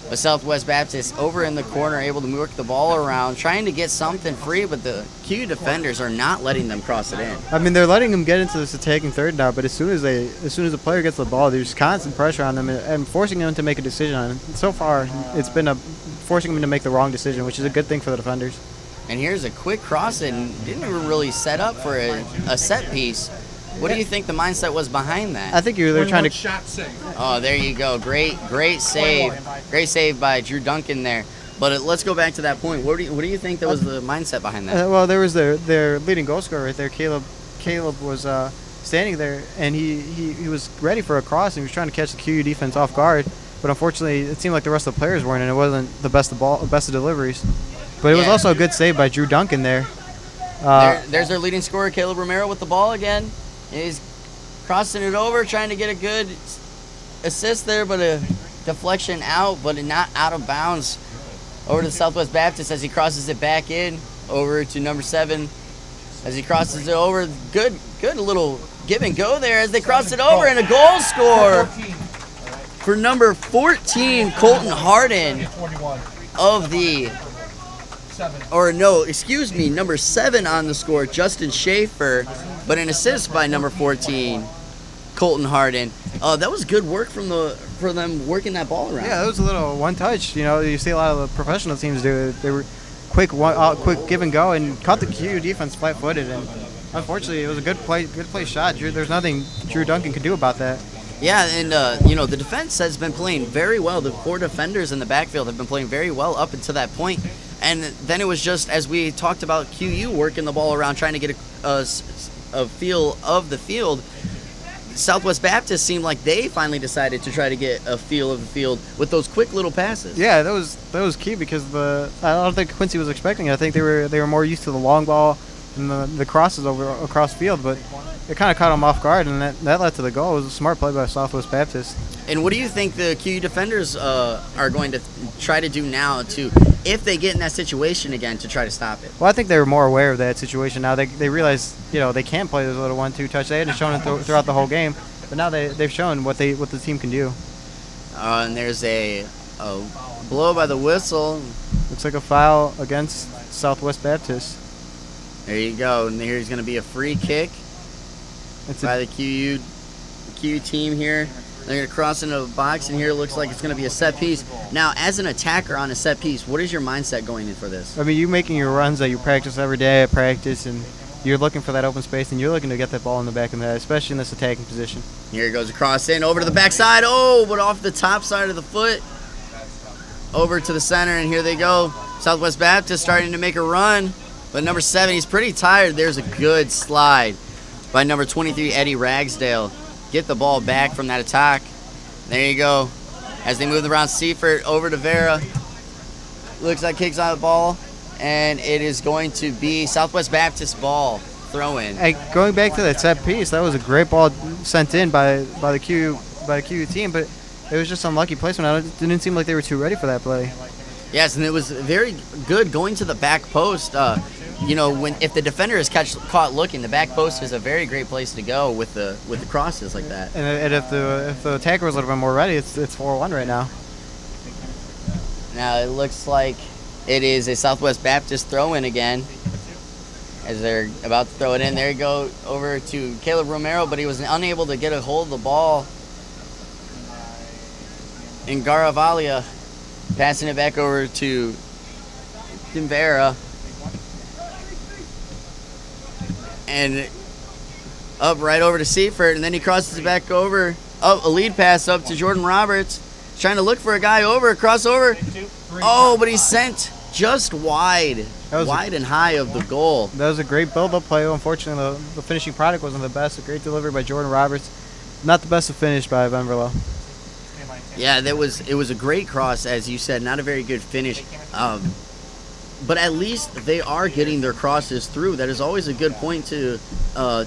But Southwest Baptist over in the corner, able to work the ball around, trying to get something free, but the QU defenders are not letting them cross it in. I mean, they're letting them get into this attacking third now, but as soon as the player gets the ball, there's constant pressure on them and forcing them to make a decision on it. So far, it's been forcing them to make the wrong decision, which is a good thing for the defenders. And here's a quick cross and didn't even really set up for a set piece. What do you think the mindset was behind that? I think they're trying to. Shot save. Oh, there you go. Great save. Great save by Drew Duncan there. But let's go back to that point. What do you think that was the mindset behind that? Well, there was their leading goal scorer right there. Caleb was standing there, and he was ready for a cross, and he was trying to catch the QU defense off guard. But unfortunately, it seemed like the rest of the players weren't, and it wasn't the best of deliveries. But it was also a good save by Drew Duncan there. There's their leading scorer, Caleb Romero, with the ball again. He's crossing it over, trying to get a good assist there, but a deflection out, but not out of bounds. Over to Southwest Baptist as he crosses it back in, over to number 7. As he crosses it over, good little give and go there as they cross it over, and a goal score for number 14, Colton Harden of the... number 7 on the score, Justin Schaefer, but an assist by number 14, Colton Harden. That was good work for them working that ball around. Yeah, that was a little one touch. You see a lot of the professional teams do it. They were quick give and go and caught the QU defense flat-footed, and unfortunately it was a good play shot. There's nothing Drew Duncan could do about that. Yeah, and the defense has been playing very well. The 4 defenders in the backfield have been playing very well up until that point. And then it was just, as we talked about, QU working the ball around, trying to get a feel of the field. Southwest Baptist seemed like they finally decided to try to get a feel of the field with those quick little passes. Yeah, that was key because I don't think Quincy was expecting it. I think they were more used to the long ball and the crosses across the field, but it kind of caught them off guard, and that led to the goal. It was a smart play by Southwest Baptist. And what do you think the QU defenders are going to try to do now if they get in that situation again, to try to stop it? Well, I think they were more aware of that situation now. They realize they can't play this little 1-2 touch. They hadn't shown it throughout the whole game, but now they've shown what the team can do. And there's a blow by the whistle. Looks like a foul against Southwest Baptist. There you go. And here's going to be a free kick by the QU team here. They're going to cross into the box, and here it looks like it's going to be a set piece. Now, as an attacker on a set piece, what is your mindset going in for this? I mean, you're making your runs that you practice every day at practice, and you're looking for that open space, and you're looking to get that ball in the back of the net, especially in this attacking position. Here it goes across in, over to the backside. Oh, but off the top side of the foot. Over to the center, and here they go. Southwest Baptist starting to make a run, but number 7, he's pretty tired. There's a good slide by number 23, Eddie Ragsdale. Get the ball back from that attack. There you go. As they move around Seifert over to Vera. Looks like kicks out the ball. And it is going to be Southwest Baptist ball throw in. Hey, going back to that set piece, that was a great ball sent in by the QU team, but it was just unlucky placement. It didn't seem like they were too ready for that play. Yes, and it was very good going to the back post. If the defender is caught looking, the back post is a very great place to go with the crosses like that. And if the attacker was a little bit more ready, it's 4-1 right now. Now it looks like it is a Southwest Baptist throw-in again, as they're about to throw it in. There you go, over to Caleb Romero, but he was unable to get a hold of the ball. And Garavalia passing it back over to Vera. And up right over to Seifert, and then he crosses it back over. A lead pass up to Jordan Roberts. Trying to look for a guy over, crossover. Oh, but he sent just wide and high of the goal. That was a great build-up play. Unfortunately, the finishing product wasn't the best. A great delivery by Jordan Roberts. Not the best of finish by Venverlo. Yeah, it was a great cross, as you said. Not a very good finish. But at least they are getting their crosses through. That is always a good point to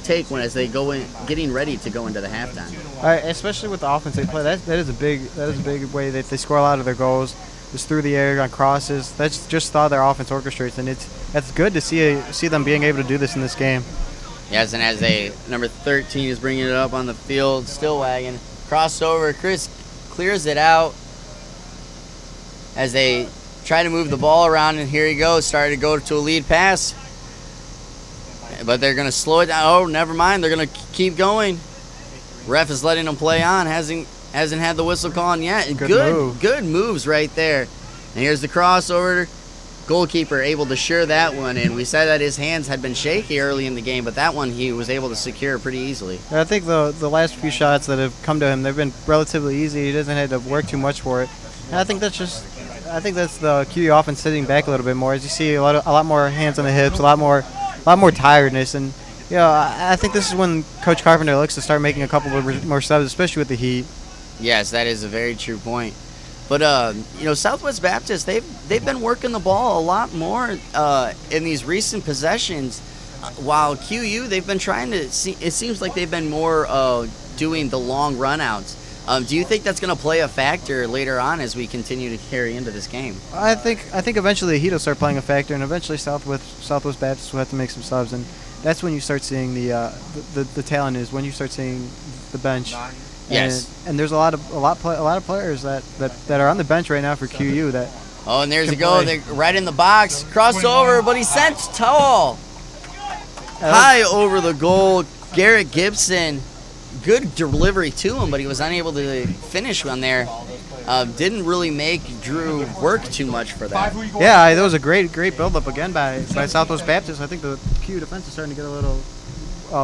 take as they go in, getting ready to go into the halftime. Especially with the offense they play, that is a big way that they score a lot of their goals. Just through the air on crosses. That's just how their offense orchestrates, and that's good to see them being able to do this in this game. Yes, and as number 13 is bringing it up on the field, Stillwagon crossover. Chris clears it out as they try to move the ball around, and here he goes, starting to go to a lead pass. But they're going to slow it down. Oh, never mind. They're going to keep going. Ref is letting them play on. Hasn't had the whistle call yet. Good moves right there. And here's the crossover. Goalkeeper able to sure that one. And we said that his hands had been shaky early in the game, but that one he was able to secure pretty easily. I think the last few shots that have come to him, they've been relatively easy. He doesn't have to work too much for it. And I think that's the QU offense sitting back a little bit more. As you see, a lot more hands on the hips, a lot more tiredness, and I think this is when Coach Carpenter looks to start making a couple of more subs, especially with the heat. Yes, that is a very true point. But Southwest Baptist, they've been working the ball a lot more in these recent possessions, while QU they've been trying to see. It seems like they've been more doing the long runouts. Do you think that's going to play a factor later on as we continue to carry into this game? I think eventually the heat will start playing a factor, and eventually Southwest Baptist will have to make some subs, and that's when you start seeing the talent is when you start seeing the bench. Yes. And there's a lot of players that are on the bench right now for QU that. Oh, and there's a goal. They're right in the box. Crossover, but he sent tall. High over the goal. Garrett Gibson. Good delivery to him, but he was unable to finish on there. Didn't really make Drew work too much for that. Yeah, that was a great build-up again by Southwest Baptist. I think the QU defense is starting to get a little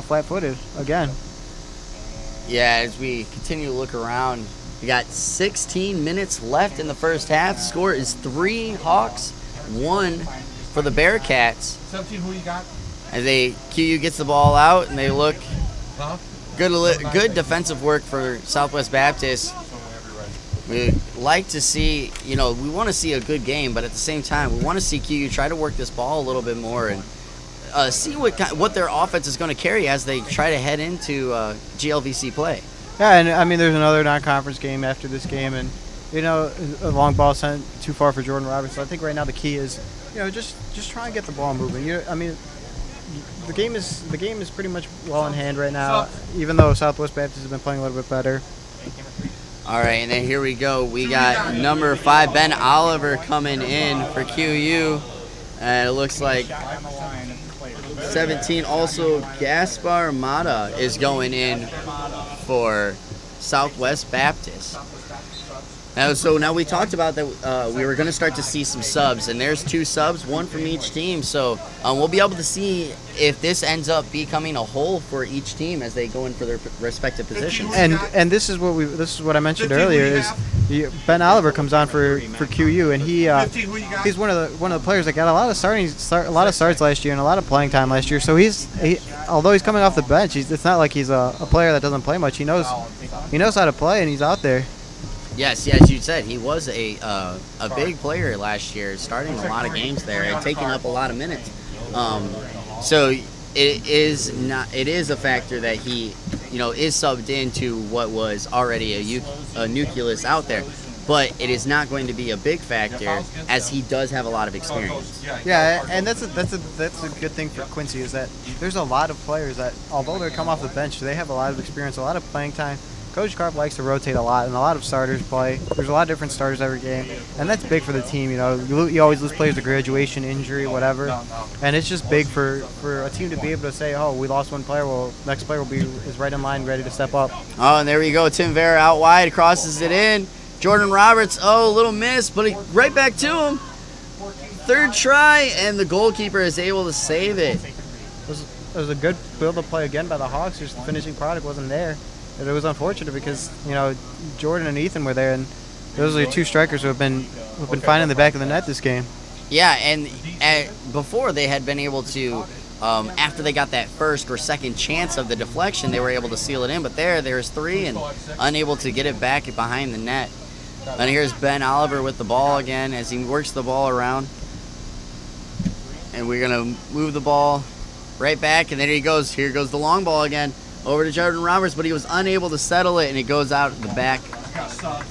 flat-footed again. Yeah, as we continue to look around, we got 16 minutes left in the first half. Score is 3 Hawks, 1 for the Bearcats. 17, who you got? As QU gets the ball out, and they look good defensive work for Southwest Baptist. We like to see, we want to see a good game, but at the same time, we want to see QU try to work this ball a little bit more and see what their offense is going to carry as they try to head into GLVC play. Yeah, and I mean, there's another non-conference game after this game, and a long ball sent too far for Jordan Roberts. So I think right now the key is, just try and get the ball moving. The game is pretty much well in hand right now, even though Southwest Baptist has been playing a little bit better. All right, and then here we go. We got number 5, Ben Oliver, coming in for QU. And it looks like 17, also Gaspar Mata is going in for Southwest Baptist. So now we talked about that we were going to start to see some subs, and there's 2 subs, 1 from each team. So we'll be able to see if this ends up becoming a whole for each team as they go in for their respective positions. And this is what I mentioned earlier is Ben Oliver comes on for QU, and he's one of the players that got a lot of starts last year and a lot of playing time last year. So although he's coming off the bench, it's not like he's a player that doesn't play much. He knows how to play, and he's out there. Yes, as you said, he was a big player last year, starting a lot of games there and taking up a lot of minutes. So it is a factor that he, is subbed into what was already a nucleus out there. But it is not going to be a big factor as he does have a lot of experience. Yeah, and that's a good thing for Quincy is that there's a lot of players that, although they come off the bench, they have a lot of experience, a lot of playing time. Coach Carp likes to rotate a lot, and a lot of starters play. There's a lot of different starters every game, and that's big for the team. You always lose players to graduation, injury, whatever, and it's just big for a team to be able to say, oh, we lost one player, well, next player is right in line, ready to step up. Oh, and there we go. Tim Vera out wide, crosses it in. Jordan Roberts, a little miss, but right back to him. Third try, and the goalkeeper is able to save it. It was a good build-up play again by the Hawks. Just the finishing product wasn't there. It was unfortunate because Jordan and Ethan were there, and those are 2 strikers who have been finding the back of the net this game. Yeah, and before they had been able to, after they got that first or second chance of the deflection, they were able to seal it in. But there's three and unable to get it back behind the net. And here's Ben Oliver with the ball again as he works the ball around. And we're going to move the ball right back. And there he goes. Here goes the long ball again over to Jordan Roberts, but he was unable to settle it, and it goes out the back.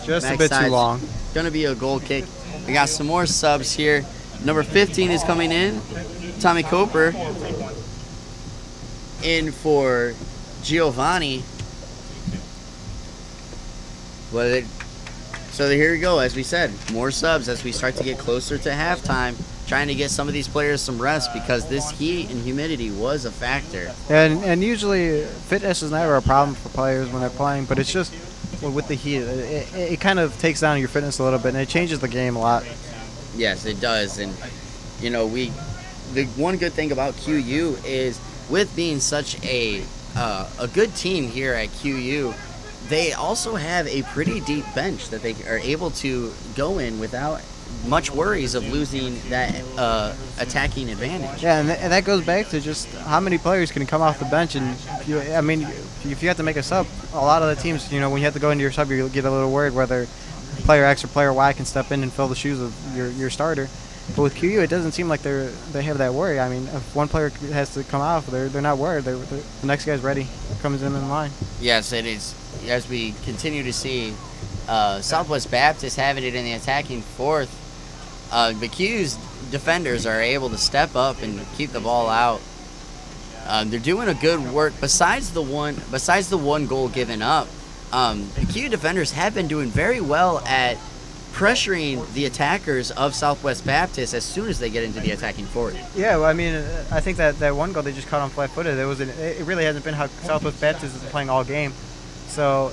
Just a bit too long. Going to be a goal kick. We got some more subs here. Number 15 is coming in. Tommy Cooper in for Giovanni. So here we go. As we said, more subs as we start to get closer to halftime, trying to get some of these players some rest because this heat and humidity was a factor. And usually fitness is never a problem for players when they're playing, but it's just with the heat, it kind of takes down your fitness a little bit, and it changes the game a lot. Yes, it does. And, you know, the one good thing about QU is with being such a good team here at QU, they also have a pretty deep bench that they are able to go in without much worries of losing that attacking advantage. Yeah, and that goes back to just how many players can come off the bench. And, if you have to make a sub, a lot of the teams, when you have to go into your sub, you get a little worried whether player X or player Y can step in and fill the shoes of your starter. But with QU, it doesn't seem like they have that worry. I mean, if one player has to come off, they're not worried. The next guy's ready, comes in line. Yes, it is. As we continue to see Southwest Baptist having it in the attacking fourth, the QU's defenders are able to step up and keep the ball out. They're doing a good work. Besides the one goal given up, the QU defenders have been doing very well at pressuring the attackers of Southwest Baptist as soon as they get into the attacking fourth. Yeah, well, I mean, I think that one goal they just caught on flat-footed. It really hasn't been how Southwest Baptist is playing all game. So,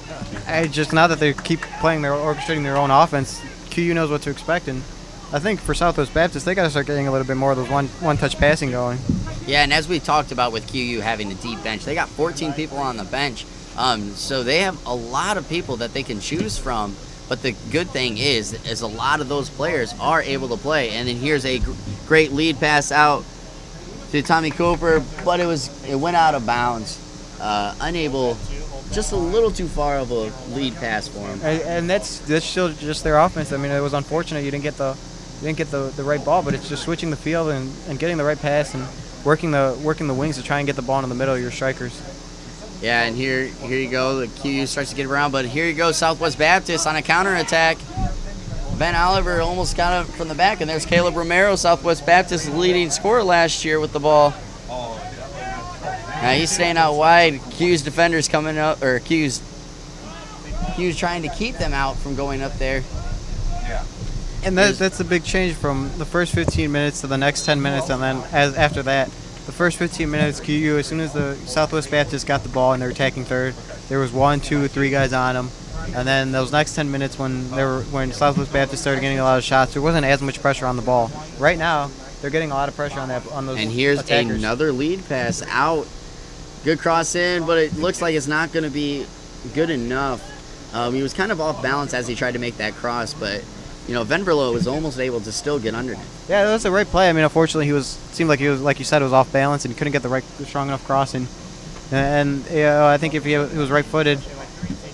now that they keep playing, they're orchestrating their own offense. QU knows what to expect, and I think for Southwest Baptist, they got to start getting a little bit more of those one-touch passing going. Yeah, and as we talked about with QU having a deep bench, they got 14 people on the bench, so they have a lot of people that they can choose from. But the good thing is a lot of those players are able to play. And then here's a great lead pass out to Tommy Cooper, but it went out of bounds. Unable, just a little too far of a lead pass for him. And that's still just their offense. I mean, it was unfortunate you didn't get the right ball, but it's just switching the field and getting the right pass and working the wings to try and get the ball in the middle of your strikers. Yeah, and here you go. The QU starts to get around, but here you go, Southwest Baptist on a counterattack. Ben Oliver almost got it from the back, and there's Caleb Romero, Southwest Baptist's leading scorer last year with the ball. Now he's staying out wide. QU's defenders coming up, or QU's trying to keep them out from going up there. Yeah. And that's a big change from the first 15 minutes to the next 10 minutes, and then after that. The first 15 minutes, QU, as soon as the Southwest Baptist got the ball and they're attacking third, there was 1, 2, 3 guys on them. And then those next 10 minutes when Southwest Baptist started getting a lot of shots, there wasn't as much pressure on the ball. Right now, they're getting a lot of pressure on those And here's attackers. Another lead pass out. Good cross in, but it looks like it's not going to be good enough. He was kind of off balance as he tried to make that cross, but Venverlo was almost able to still get under it. Yeah, that was the right play. I mean, unfortunately, seemed like he was, like you said, it was off balance and he couldn't get the strong enough crossing. And I think if he was right-footed,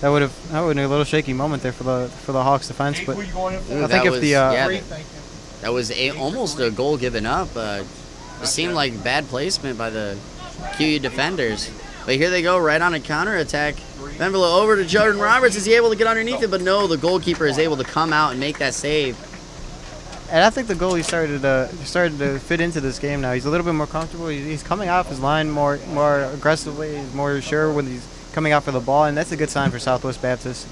that would have been a little shaky moment there for the Hawks defense. But that was almost a goal given up. It seemed like bad placement by the QU defenders. But here they go, right on a counterattack. Venvelo over to Jordan Roberts. Is he able to get underneath it? But no, the goalkeeper is able to come out and make that save. And I think the goalie started to fit into this game now. He's a little bit more comfortable. He's coming off his line more aggressively. He's more sure when he's coming out for the ball, and that's a good sign for Southwest Baptist.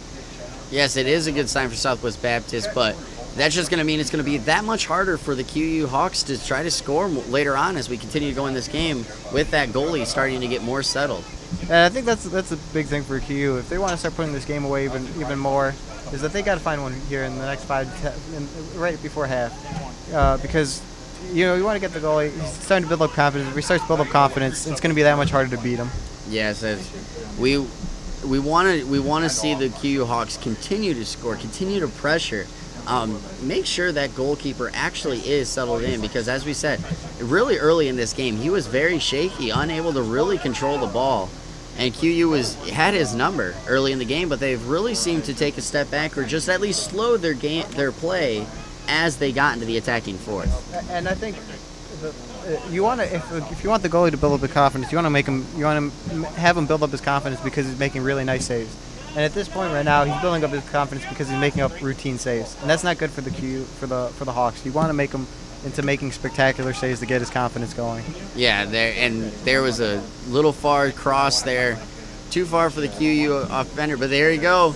Yes, it is a good sign for Southwest Baptist, but that's just going to mean it's going to be that much harder for the QU Hawks to try to score later on as we continue to go in this game with that goalie starting to get more settled. And I think that's a big thing for QU. If they want to start putting this game away even more, is that they got to find one here in the next 5 right before half, because you want to get the goalie. He's starting to build up confidence. If he starts to build up confidence, it's going to be that much harder to beat him. Yes, we want to see the QU Hawks continue to score, continue to pressure. make sure that goalkeeper actually is settled in, because as we said, really early in this game, he was very shaky, unable to really control the ball. And QU had his number early in the game, but they've really seemed to take a step back or just at least slow their play as they got into the attacking fourth. And I think you want to, if you want the goalie to build up the confidence, you want to have him build up his confidence because he's making really nice saves. And at this point right now, he's building up his confidence because he's making up routine saves, and that's not good for the Hawks. You want to make him into making spectacular saves to get his confidence going. Yeah, there was a little far cross there, too far for the QU offender, but there you go.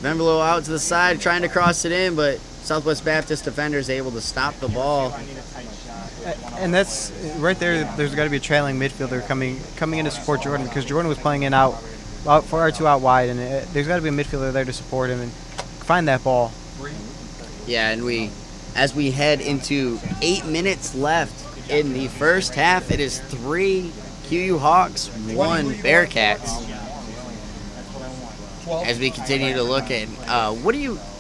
Vemberlo out to the side, trying to cross it in, but Southwest Baptist defender is able to stop the ball. And that's right there. There's got to be a trailing midfielder coming in to support Jordan, because Jordan was playing in out for R2 out wide, and there's got to be a midfielder there to support him and find that ball. Yeah, and as we head into 8 minutes left in the first half, it is 3 QU Hawks, 1 Bearcats. As we continue to look at,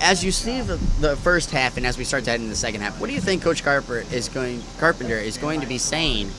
as you see the first half and as we start to head into the second half, what do you think Coach Carpenter is going to be saying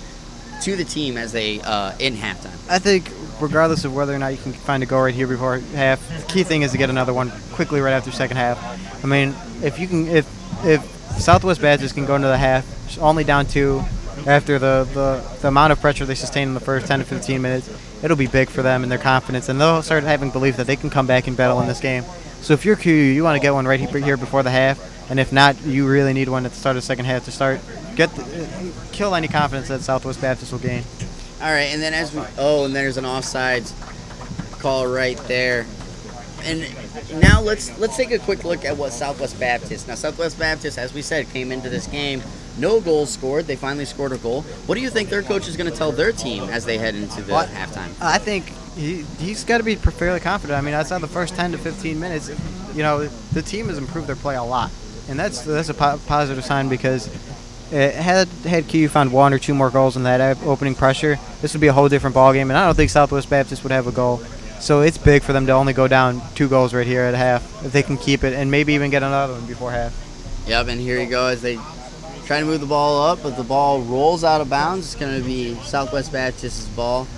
to the team as they in halftime? I think regardless of whether or not you can find a goal right here before half, the key thing is to get another one quickly right after second half. I mean, if Southwest Baptist can go into the half only down 2 after the amount of pressure they sustain in the first 10 to 15 minutes, it'll be big for them and their confidence, and they'll start having belief that they can come back and battle in this game. So if you're QU, you want to get one right here before the half, and if not, you really need one at the start of the second half to kill any confidence that Southwest Baptist will gain. All right, and then and there's an offsides call right there. And now let's take a quick look at what Southwest Baptist. Now, Southwest Baptist, as we said, came into this game, no goals scored. They finally scored a goal. What do you think their coach is going to tell their team as they head into the halftime? I think he's got to be fairly confident. I mean, outside the first 10 to 15 minutes, the team has improved their play a lot, and that's a positive sign, because had QU found 1 or 2 more goals in that opening pressure, this would be a whole different ballgame, and I don't think Southwest Baptist would have a goal. So it's big for them to only go down 2 goals right here at half if they can keep it and maybe even get another one before half. Yep, and here you go as they try to move the ball up, but the ball rolls out of bounds. It's going to be Southwest Baptist's ball.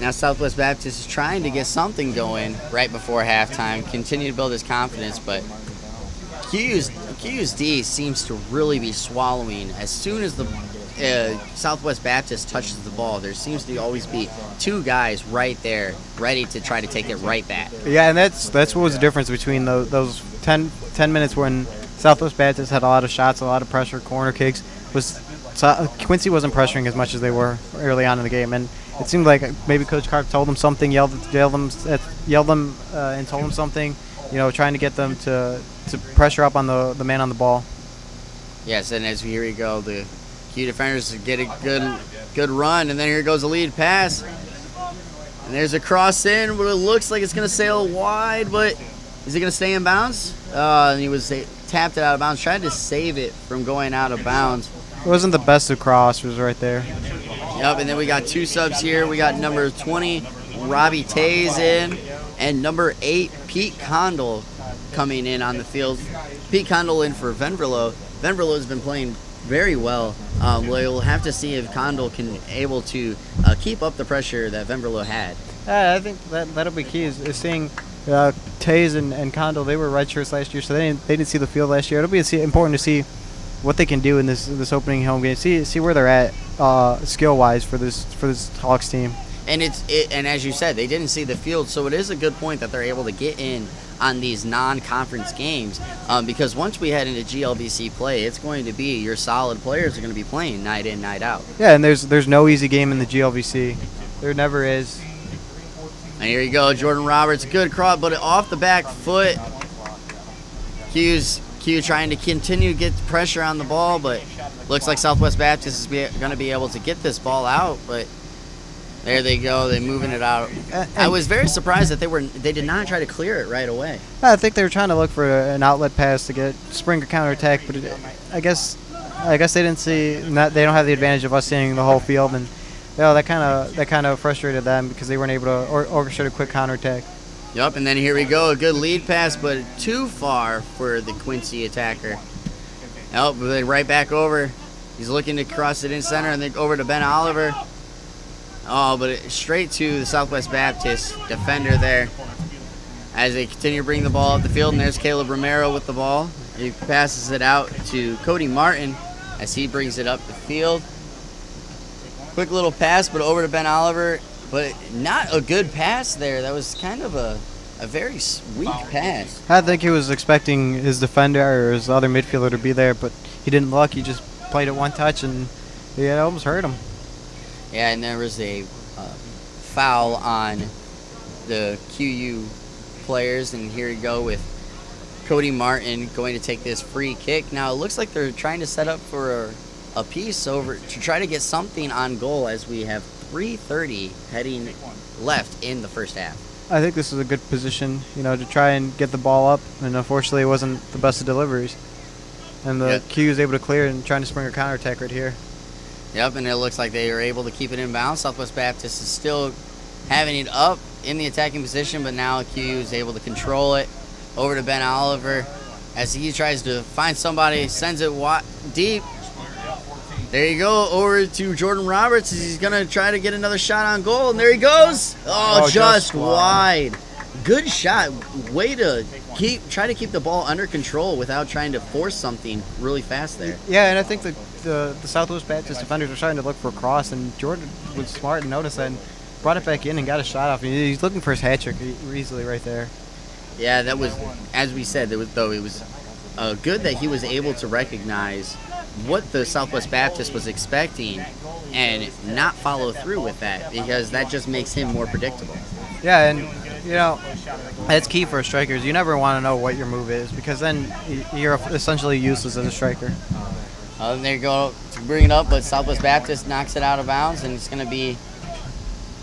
Now Southwest Baptist is trying to get something going right before halftime, continue to build his confidence, but QU's D seems to really be swallowing. As soon as the Southwest Baptist touches the ball, there seems to always be 2 guys right there ready to try to take it right back. Yeah, and that's what was the difference between those 10 minutes when Southwest Baptist had a lot of shots, a lot of pressure, corner kicks. Quincy wasn't pressuring as much as they were early on in the game, and it seemed like maybe Coach Carp told them something, yelled them, and told them something, trying to get them to pressure up on the man on the ball. Yes, and here we go, the QU defenders get a good run, and then here goes the lead pass. And there's a cross in, but it looks like it's going to sail wide, but is it going to stay in bounds? And he tapped it out of bounds, tried to save it from going out of bounds. It wasn't the best of crossers right there. Yep, and then we got 2 subs here. We got number 20, Robbie Tays in, and number 8, Pete Condell coming in on the field. Pete Condell in for Venverlo. Venverlo has been playing very well. We'll have to see if Condell can able to keep up the pressure that Venverlo had. I think that'll be key, is seeing Tays and Condell. They were redshirts last year, so they didn't see the field last year. It'll be important to see what they can do in this opening home game. See where they're at skill wise for this Hawks team. And and as you said, they didn't see the field, so it is a good point that they're able to get in on these non-conference games, because once we head into GLVC play, it's going to be your solid players are going to be playing night in, night out. Yeah, and there's no easy game in the GLVC. There never is. And here you go, Jordan Roberts, good cross, but off the back foot. QU trying to continue to get pressure on the ball, but looks like Southwest Baptist is going to be able to get this ball out, but there they go. They're moving it out. I was very surprised that they did not try to clear it right away. I think they were trying to look for an outlet pass to get spring a counterattack, but I guess they didn't see. They don't have the advantage of us seeing the whole field, and that kind of frustrated them because they weren't able to orchestrate a quick counterattack. Yup, and then here we go. A good lead pass, but too far for the Quincy attacker. Oh, but then right back over. He's looking to cross it in center and then over to Ben Oliver. Oh, but straight to the Southwest Baptist defender there as they continue to bring the ball up the field. And there's Caleb Romero with the ball. He passes it out to Cody Martin as he brings it up the field. Quick little pass, but over to Ben Oliver. But not a good pass there. That was kind of a very weak pass. I think he was expecting his defender or his other midfielder to be there, but he didn't look. He just played it one touch, and it almost hurt him. Yeah, and there was a foul on the QU players, and here we go with Cody Martin going to take this free kick. Now, it looks like they're trying to set up for a piece over to try to get something on goal as we have 3:30 heading left in the first half. I think this is a good position, to try and get the ball up, and unfortunately it wasn't the best of deliveries. And the Q is able to clear and trying to spring a counterattack right here. Yep, and it looks like they were able to keep it in bounds. Southwest Baptist is still having it up in the attacking position, but now QU is able to control it. Over to Ben Oliver as he tries to find somebody, sends it deep. There you go, over to Jordan Roberts. He's going to try to get another shot on goal, and there he goes. Oh, just wide. Good shot. Way to try to keep the ball under control without trying to force something really fast there. Yeah, and I think the Southwest Baptist defenders were trying to look for a cross, and Jordan was smart and noticed that and brought it back in and got a shot off. He's looking for his hat trick easily right there. Yeah, that was, as we said, it was good that he was able to recognize what the Southwest Baptist was expecting and not follow through with that, because that just makes him more predictable. Yeah, and that's key for strikers. You never want to know what your move is, because then you're essentially useless as a striker. And there you go to bring it up, but Southwest Baptist knocks it out of bounds, and it's going to be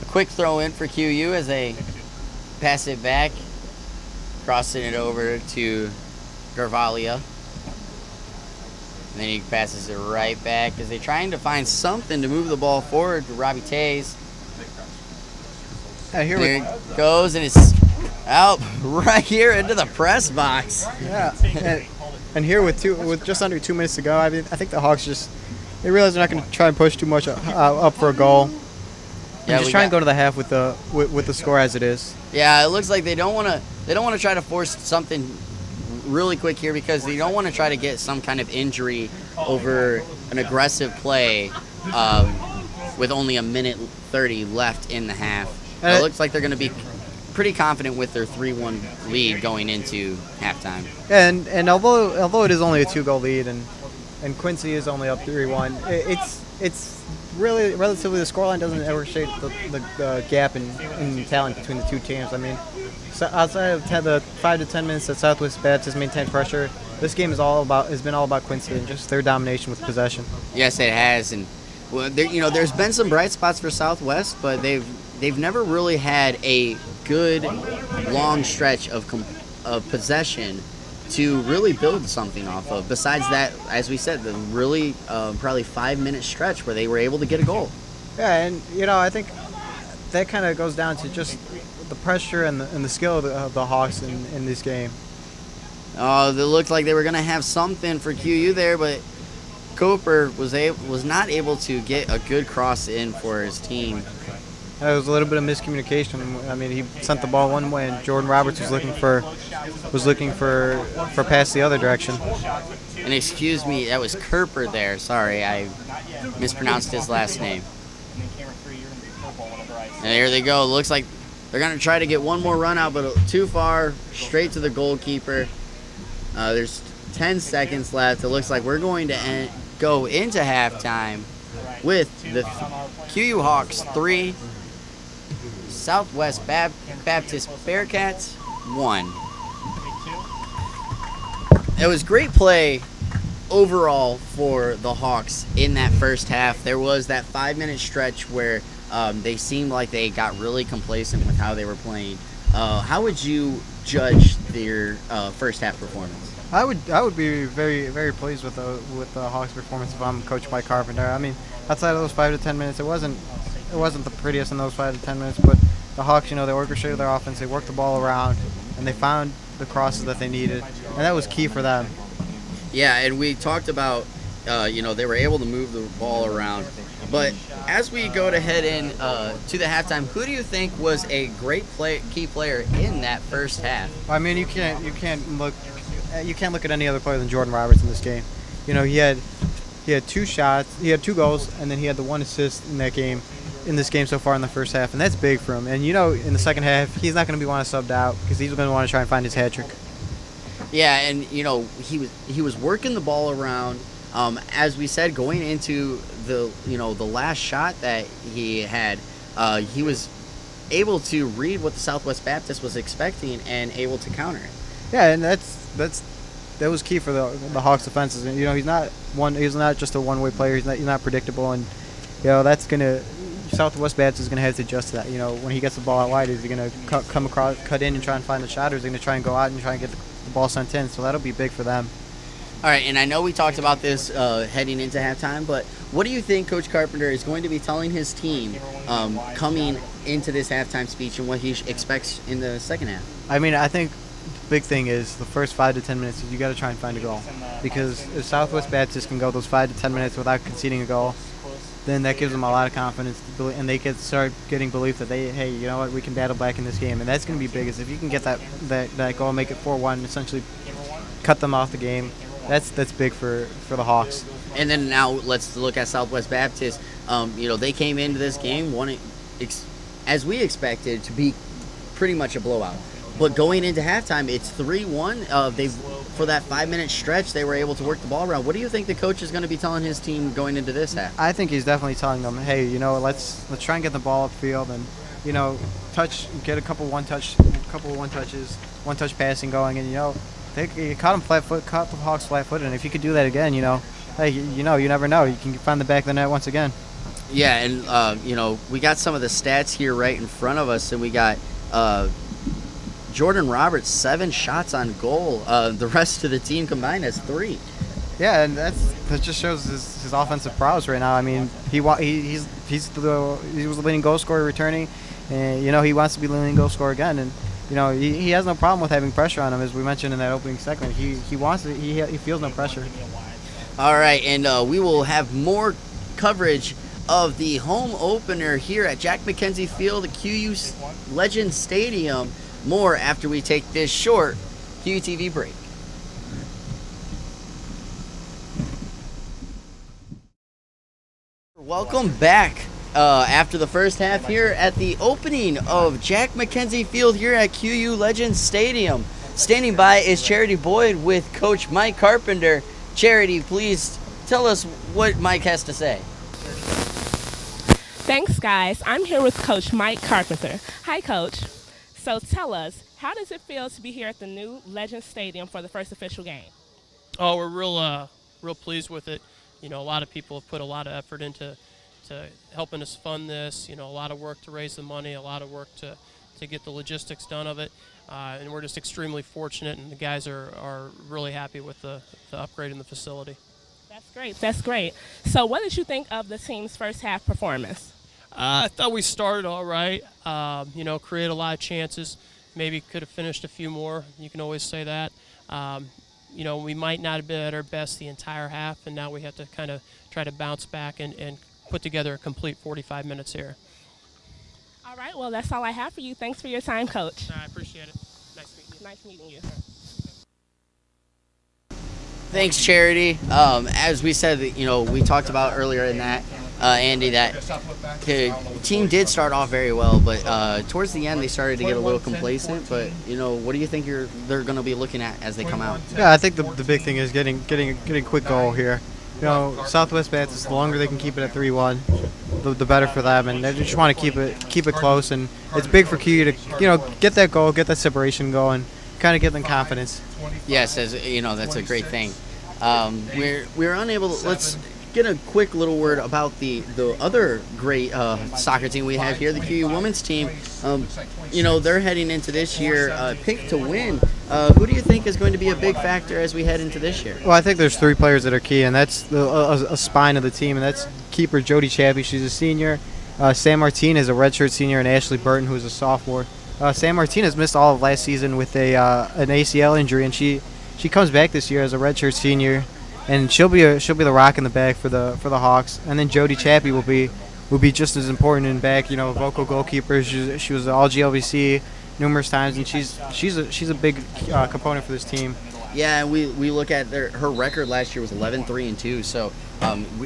a quick throw in for QU as they pass it back, crossing it over to Garvalia. And then he passes it right back as they're trying to find something to move the ball forward to Robbie Tays. Here it goes, and it's out right here into the press box. Yeah, and here with just under 2 minutes to go, I think the Hawks they realize they're not going to try and push too much up for a goal. Yeah, just try and go to the half with the score as it is. Yeah, it looks like they don't want to try to force something really quick here, because they don't want to try to get some kind of injury over an aggressive play with only a minute 30 left in the half. It looks like they're going to be pretty confident with their 3-1 lead going into halftime. And although it is only a 2-goal lead and Quincy is only up 3-1, it's really relatively, the scoreline doesn't ever shape the gap in talent between the two teams. I mean, so outside of the 5 to 10 minutes that Southwest Baptist maintained pressure, this game has been all about Quincy and just their domination with possession. Yes, it has, and there's been some bright spots for Southwest, but they've never really had a good long stretch of possession to really build something off of. Besides that, as we said, the really probably 5-minute stretch where they were able to get a goal. Yeah, and I think that kind of goes down to just the pressure and the skill of the Hawks in this game. Oh, it looked like they were going to have something for QU there, but Cooper was not able to get a good cross in for his team. There was a little bit of miscommunication. I mean, he sent the ball one way, and Jordan Roberts was looking for pass the other direction. And excuse me, that was Kerper there. Sorry, I mispronounced his last name. And there they go. It looks like they're going to try to get one more run out, but too far, straight to the goalkeeper. There's 10 seconds left. It looks like we're going to go into halftime with the QU Hawks 3, Southwest Baptist Bearcats 1. It was great play overall for the Hawks in that first half. There was that 5-minute stretch where they seemed like they got really complacent with how they were playing. How would you judge their first half performance? I would be very, very pleased with the Hawks' performance if I'm coached by Carpenter. I mean, outside of those 5 to 10 minutes, it wasn't the prettiest in those 5 to 10 minutes, but the Hawks, they orchestrated their offense. They worked the ball around, and they found the crosses that they needed, and that was key for them. Yeah, and we talked about, they were able to move the ball around. But as we go to head in to the halftime, who do you think was a great key player in that first half? I mean, you can't look at any other player than Jordan Roberts in this game. He had 2 shots, he had 2 goals, and then he had the 1 assist in this game so far in the first half, and that's big for him. And in the second half, he's not going to be subbed out because he's going to want to try and find his hat trick. Yeah, and he was working the ball around. As we said, going into the last shot that he had, he was able to read what the Southwest Baptist was expecting and able to counter it. Yeah, and that was key for the Hawks defenses. And he's not just a one-way player. He's not predictable, and that's gonna Southwest Baptist is gonna have to adjust to that. When he gets the ball out wide, is he gonna cut in and try and find the shot, or is he gonna try and go out and try and get the ball sent in? So that'll be big for them. All right, and I know we talked about this heading into halftime, but what do you think Coach Carpenter is going to be telling his team coming into this halftime speech and what he expects in the second half? I mean, I think the big thing is the first 5 to 10 minutes is you got to try and find a goal, because if Southwest Baptist can go those 5 to 10 minutes without conceding a goal, then that gives them a lot of confidence, and they can start getting belief that hey, you know what, we can battle back in this game, and that's going to be big. Is if you can get that goal, make it 4-1, essentially cut them off the game. That's big for the Hawks. And then now let's look at Southwest Baptist. They came into this game wanting, as we expected, to be pretty much a blowout. But going into halftime, it's 3-1. For that 5-minute stretch, they were able to work the ball around. What do you think the coach is going to be telling his team going into this half? I think he's definitely telling them, hey, let's try and get the ball upfield and get a couple one touches, one touch passing going, and you caught the Hawks flat-footed, and if you could do that again, hey, you never know. You can find the back of the net once again. Yeah, and we got some of the stats here right in front of us, and we got Jordan Roberts 7 shots on goal. The rest of the team combined has 3. Yeah, and that just shows his offensive prowess right now. I mean, he was the leading goal scorer returning, and he wants to be the leading goal scorer again, and. He has no problem with having pressure on him, as we mentioned in that opening segment. He wants it. He feels no pressure. All right, and we will have more coverage of the home opener here at Jack Mackenzie Field at QU Legend Stadium. More after we take this short QUTV break. Welcome back. After the first half here at the opening of Jack Mackenzie Field here at QU Legends Stadium. Standing by is Chairtye Boyd with Coach Mike Carpenter. Chairtye, please tell us what Mike has to say. Thanks, guys. I'm here with Coach Mike Carpenter. Hi, Coach. So tell us, how does it feel to be here at the new Legends Stadium for the first official game? Oh, we're real pleased with it. A lot of people have put a lot of effort into helping us fund this, a lot of work to raise the money, a lot of work to get the logistics done of it, and we're just extremely fortunate, and the guys are really happy with the upgrade in the facility. That's great. So what did you think of the team's first half performance? I thought we started all right, created a lot of chances, maybe could have finished a few more, you can always say that. We might not have been at our best the entire half, and now we have to kind of try to bounce back and put together a complete 45 minutes here. All right, well, that's all I have for you. Thanks for your time, Coach. I appreciate it. Nice meeting you. Thanks, Chairtye. As we said, we talked about earlier in that, Andy, that the team did start off very well, but towards the end they started to get a little complacent. But what do you think they're going to be looking at as they come out? Yeah, I think the big thing is getting a quick goal here. Southwest Baptist, the longer they can keep it at 3-1, the better for them, and they just want to keep it close. And it's big for QU to get that goal, get that separation going, kind of give them confidence. Yes, that's a great thing. We're unable to. Let's get a quick little word about the other great soccer team we have here, the QU women's team. They're heading into this year picked to win. Who do you think is going to be a big factor as we head into this year? Well, I think there's 3 players that are key, and that's a spine of the team, and that's keeper Jody Chappie. She's a senior, Sam Martinez, a redshirt senior, and Ashley Burton, who's a sophomore. Sam Martinez missed all of last season with an ACL injury, and she comes back this year as a redshirt senior, and she'll be the rock in the back for the Hawks. And then Jody Chappie will be just as important in back. You know, vocal goalkeeper. She was all GLVC numerous times, and she's a big component for this team. Yeah, we look at her record last year was 11-3-2, so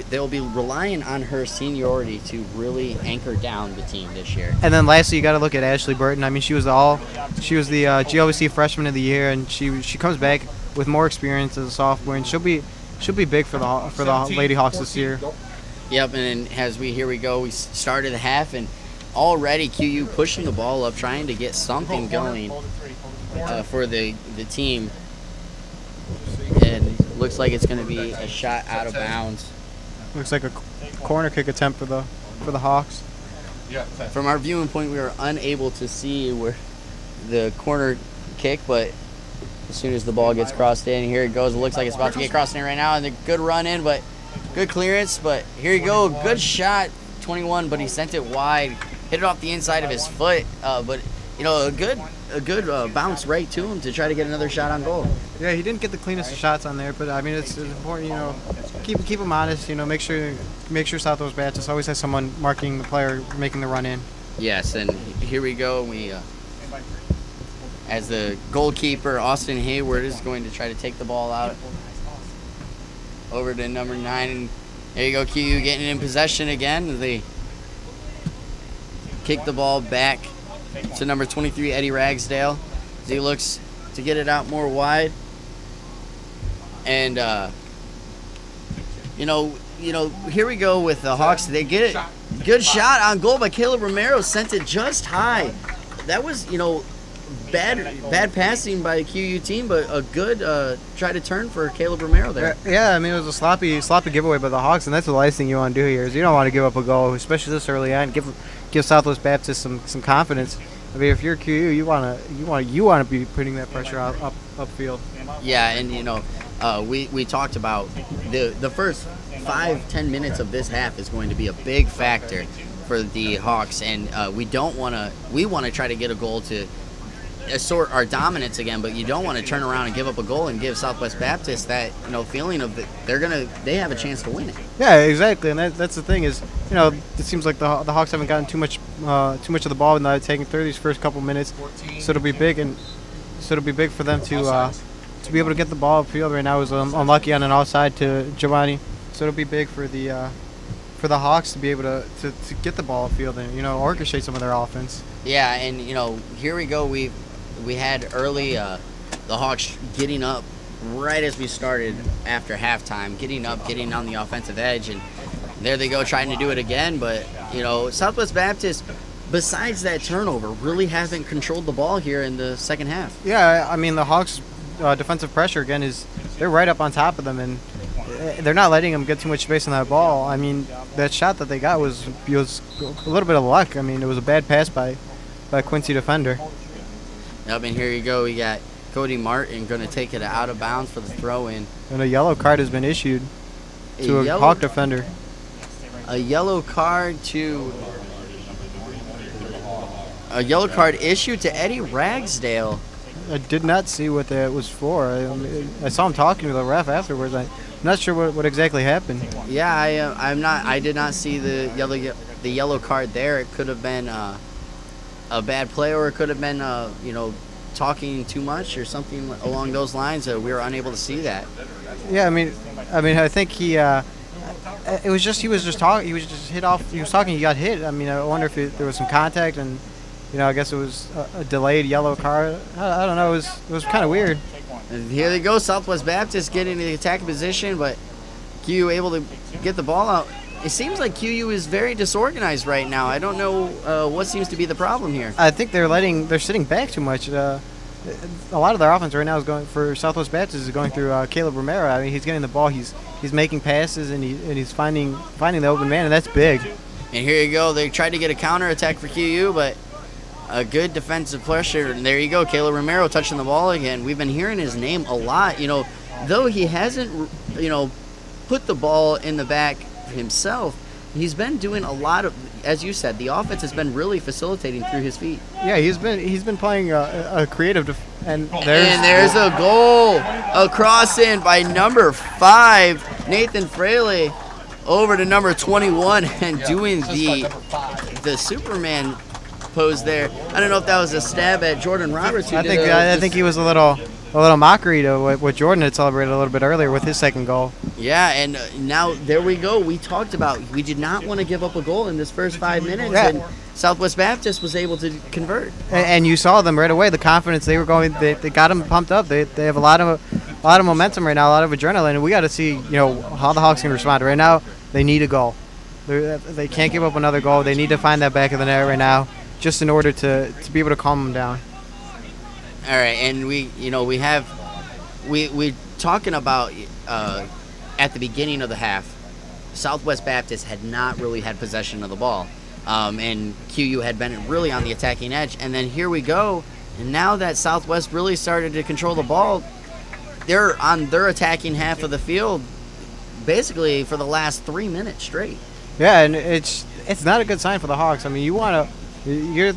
they'll be relying on her seniority to really anchor down the team this year. And then lastly, you got to look at Ashley Burton. I mean, she was the GLVC freshman of the year, and she comes back with more experience as a sophomore, and she'll be big for the Lady Hawks this year. Yep, and here we go. We started the half, and already QU pushing the ball up, trying to get something going for the team. And looks like it's going to be a shot out of bounds. Looks like a corner kick attempt for the Hawks. From our viewing point, we were unable to see where the corner kick, but as soon as the ball gets crossed in, here it goes. It looks like it's about to get crossed in right now, and a good run in, but good clearance. But here you go, good shot, 21, but he sent it wide, hit it off the inside of his foot. But you know, a good bounce right to him to try to get another shot on goal. Yeah, he didn't get the cleanest of shots on there, but I mean it's important, you know, keep him honest, you know, make sure Southwest Baptist always has someone marking the player making the run in. Yes, and here we go. We as the goalkeeper, Austin Hayward is going to try to take the ball out over to number 9. And there you go, QU getting in possession again. They kick the ball back to number 23, Eddie Ragsdale, as he looks to get it out more wide. And here we go with the Hawks. They get it. Good shot on goal by Caleb Romero, sent it just high. That was, bad passing by the QU team, but a good try to turn for Caleb Romero there. Yeah, I mean, it was a sloppy giveaway by the Hawks, and that's the last thing you want to do here is you don't want to give up a goal, especially this early on. Give Southwest Baptist some confidence. I mean, if you're QU, you want to be putting that pressure upfield. Yeah, and we talked about the first 5-10 minutes of this half is going to be a big factor for the Hawks, and we want to try to get a goal to assort our dominance again, but you don't want to turn around and give up a goal and give Southwest Baptist that feeling of that they have a chance to win it. Yeah, exactly, and that's the thing is it seems like the Hawks haven't gotten too much of the ball and not taking through these first couple minutes, so it'll be big for them to be able to get the ball upfield. Right now was unlucky on an offside to Giovanni, so it'll be big for the Hawks to be able to get the ball upfield and orchestrate some of their offense. Yeah, and here we go. We had early the Hawks getting up right as we started after halftime, getting on the offensive edge, and there they go trying to do it again. But Southwest Baptist, besides that turnover, really haven't controlled the ball here in the second half. Yeah, I mean the Hawks' defensive pressure again they're right up on top of them, and they're not letting them get too much space on that ball. I mean that shot that they got was a little bit of luck. I mean it was a bad pass by Quincy defender. Yep, and here you go. We got Cody Martin going to take it out of bounds for the throw-in. And a yellow card has been issued to a Hawk defender. A yellow card issued to Eddie Ragsdale. I did not see what that was for. I saw him talking to the ref afterwards. I'm not sure what exactly happened. Yeah, I did not see the yellow card there. It could have been a bad play, or it could have been talking too much or something along those lines. We were unable to see that. Yeah, I mean I think he was just talking. He was just hit off. He was talking. He got hit. I mean I wonder if there was some contact, and I guess it was a delayed yellow card. I don't know. It was kind of weird. And here they go. Southwest Baptist getting the attacking position, but QU able to get the ball out. It seems like QU is very disorganized right now. I don't know what seems to be the problem here. I think they're sitting back too much. A lot of their offense right now is going for Southwest Baptist is going through Caleb Romero. I mean, he's getting the ball. He's making passes and he's finding the open man, and that's big. And here you go. They tried to get a counter attack for QU, but a good defensive pressure. And there you go. Caleb Romero touching the ball again. We've been hearing his name a lot. Though he hasn't put the ball in the back himself, he's been doing a lot of, as you said, the offense has been really facilitating through his feet. Yeah, he's been playing a creative, and there's a goal, a cross in by number 5, Nathan Fraley, over to number 21 and doing the Superman pose there. I don't know if that was a stab at Jordan Roberts. I think he was a little mockery to what Jordan had celebrated a little bit earlier with his second goal. Yeah, and now there we go. We talked about we did not want to give up a goal in this first 5 minutes, and Southwest Baptist was able to convert. And you saw them right away, the confidence they were going. They got them pumped up. They have a lot of momentum right now, a lot of adrenaline, and we got to see how the Hawks can respond. Right now, they need a goal. They can't give up another goal. They need to find that back of the net right now, just in order to be able to calm them down. All right, and we talking about at the beginning of the half, Southwest Baptist had not really had possession of the ball, and QU had been really on the attacking edge. And then here we go, and now that Southwest really started to control the ball, they're on their attacking half of the field, basically for the last 3 minutes straight. Yeah, and it's not a good sign for the Hawks. I mean, you're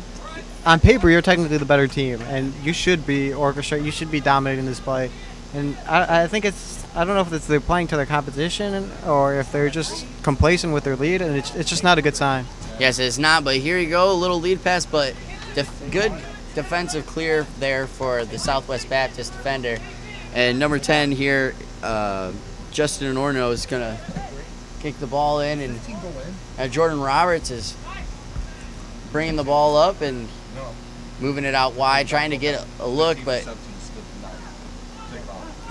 on paper, you're technically the better team, and you should be orchestrating. You should be dominating this play. And I think I don't know if it's they're playing to their competition or if they're just complacent with their lead, and it's just not a good sign. Yes, it's not. But here you go, a little lead pass, but good defensive clear there for the Southwest Baptist defender. And number 10 here, Justin Orno is gonna kick the ball in, and Jordan Roberts is bringing the ball up and moving it out wide, trying to get a look, but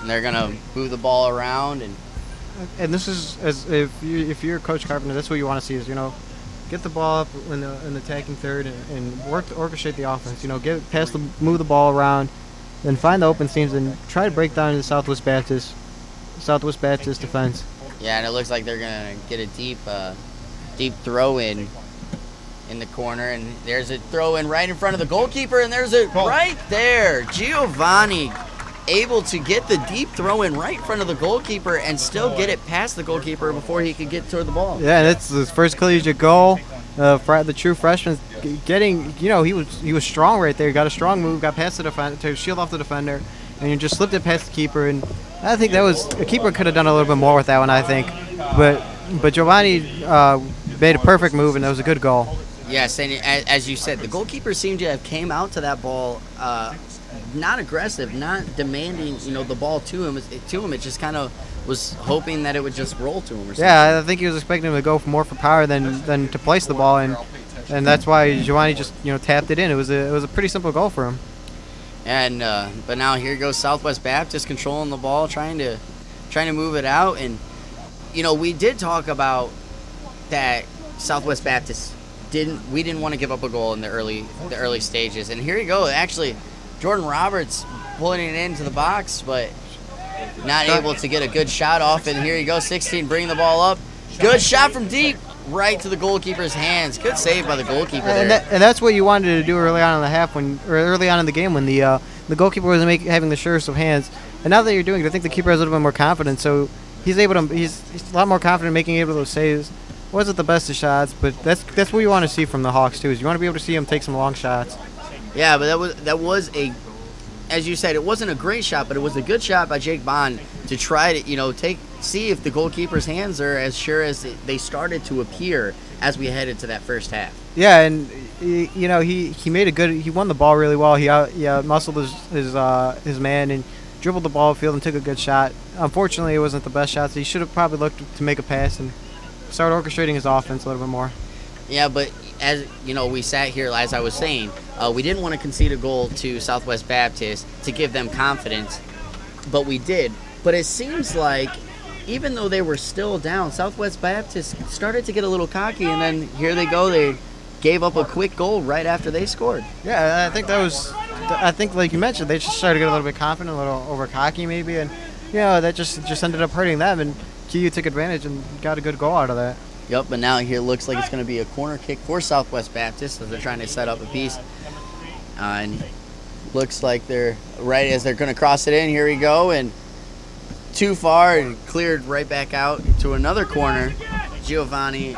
they're gonna move the ball around. And this is, as if you're Coach Carpenter, that's what you want to see is get the ball up in the attacking third and work to orchestrate the offense. Move the ball around, then find the open seams and try to break down into Southwest Baptist defense. Yeah, and it looks like they're gonna get a deep throw in the corner, and there's a throw in right in front of the goalkeeper, and there's it right there. Giovanni able to get the deep throw in right in front of the goalkeeper and still get it past the goalkeeper before he could get toward the ball. Yeah, and it's his first collegiate goal. The true freshman getting, he was strong right there. He got a strong move, got past the defender to shield off the defender, and you just slipped it past the keeper. And I think the keeper could have done a little bit more with that one, I think. But Giovanni made a perfect move, and that was a good goal. Yes, and as you said, the goalkeeper seemed to have came out to that ball not aggressive, not demanding, the ball to him. It just kind of was hoping that it would just roll to him or something. Yeah, I think he was expecting him to go more for power than to place the ball, and that's why Giovanni just tapped it in. It was a pretty simple goal for him. And but now here goes Southwest Baptist controlling the ball, trying to move it out. And we did talk about that Southwest Baptist didn't want to give up a goal in the early stages. And here you go, actually Jordan Roberts pulling it into the box, but not able to get a good shot off. And here you go, 16 bringing the ball up. Good shot from deep, right to the goalkeeper's hands. Good save by the goalkeeper there. And that's what you wanted to do early on in the half, early on in the game when the goalkeeper was having the surest of hands. And now that you're doing it, I think the keeper has a little bit more confidence. So he's a lot more confident making able those saves. Wasn't the best of shots, but that's what you want to see from the Hawks too. Is you want to be able to see him take some long shots. Yeah, but that was as you said, it wasn't a great shot, but it was a good shot by Jake Bond to try to see if the goalkeeper's hands are as sure as they started to appear as we headed to that first half. Yeah, and he made he won the ball really well. He muscled his man and dribbled the ball field and took a good shot. Unfortunately, it wasn't the best shot. So he should have probably looked to make a pass and start orchestrating his offense a little bit more. Yeah, but as we sat here, as I was saying, we didn't want to concede a goal to Southwest Baptist to give them confidence, but we did. But it seems like even though they were still down, Southwest Baptist started to get a little cocky, and then here they go. They gave up a quick goal right after they scored. Yeah, I think like you mentioned, they just started to get a little bit confident, a little over cocky maybe, and that just ended up hurting them, and QU took advantage and got a good goal out of that. Yep, but now here looks like it's going to be a corner kick for Southwest Baptist as they're trying to set up a piece. And looks like they're right as they're going to cross it in. Here we go, and too far and cleared right back out to another corner. Giovanni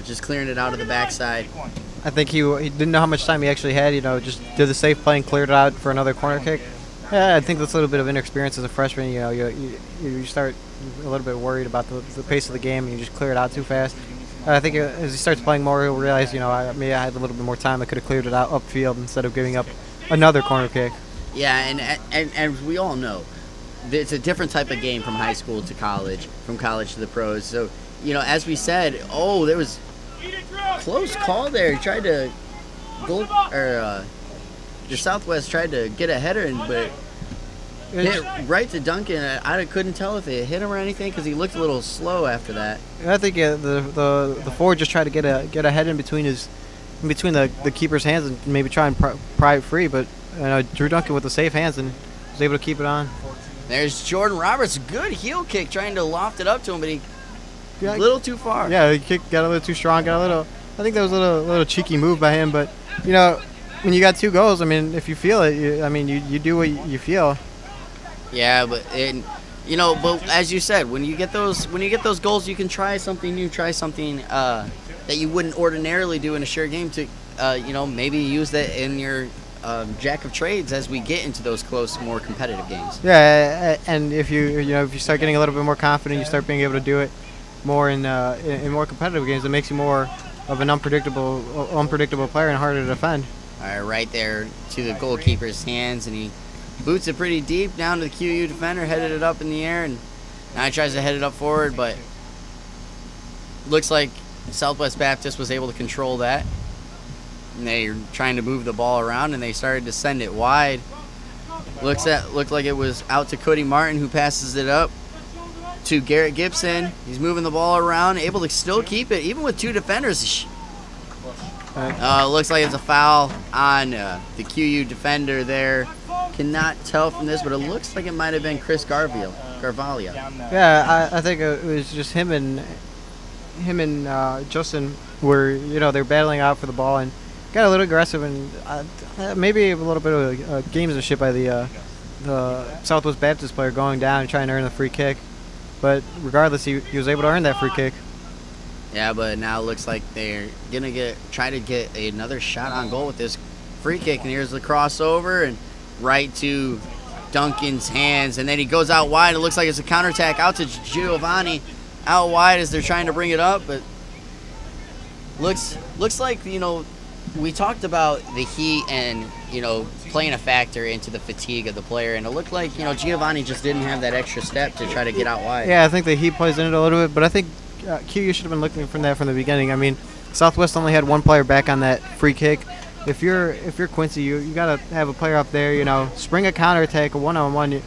just clearing it out of the backside. I think he didn't know how much time he actually had. Just did the safe play and cleared it out for another corner kick. Yeah, I think that's a little bit of inexperience as a freshman. You start a little bit worried about the pace of the game, and you just clear it out too fast. I think as he starts playing more, he'll realize, I had a little bit more time. I could have cleared it out upfield instead of giving up another corner kick. Yeah, and we all know it's a different type of game from high school to college, from college to the pros. So, as we said, there was close call there. He tried to go, the Southwest tried to get a header, but hit right to Duncan. I couldn't tell if it hit him or anything because he looked a little slow after that. I think the forward just tried to get a head in between the keeper's hands and maybe try and pry it free, but Drew Duncan with the safe hands and was able to keep it on. There's Jordan Roberts, good heel kick, trying to loft it up to him, but he a little too far. Yeah, he got a little too strong. I think that was a little cheeky move by him, but when you got 2 goals, if you feel it, you do what you feel. Yeah, but as you said, when you get those goals, you can try something new, try something that you wouldn't ordinarily do in a sure game to, maybe use that in your jack of trades as we get into those close, more competitive games. Yeah, and if you start getting a little bit more confident, you start being able to do it more in more competitive games. It makes you more of an unpredictable player and harder to defend. All right, right there to the goalkeeper's hands, and he boots it pretty deep down to the QU defender, headed it up in the air, and now he tries to head it up forward, but looks like Southwest Baptist was able to control that. And they're trying to move the ball around, and they started to send it wide. Looked like it was out to Cody Martin, who passes it up to Garrett Gibson. He's moving the ball around, able to still keep it, even with 2 defenders. Looks like it's a foul on the QU defender there. Cannot tell from this, but it looks like it might have been Chris Garvalia. Yeah, I think it was just him and Justin were, they're battling out for the ball and got a little aggressive, and maybe a little bit of gamesmanship by the Southwest Baptist player going down and trying to earn the free kick. But regardless, he was able to earn that free kick. Yeah, but now it looks like they're gonna try to get another shot on goal with this free kick, and here's the crossover and right to Duncan's hands, and then he goes out wide. It looks like it's a counterattack out to Giovanni, out wide as they're trying to bring it up, but looks like we talked about the heat and playing a factor into the fatigue of the player, and it looked like Giovanni just didn't have that extra step to try to get out wide. Yeah, I think the heat plays in it a little bit, but I think QU should have been looking from the beginning. Southwest only had 1 player back on that free kick. If you're Quincy, you gotta have a player up there, spring a counterattack, a 1-on-1.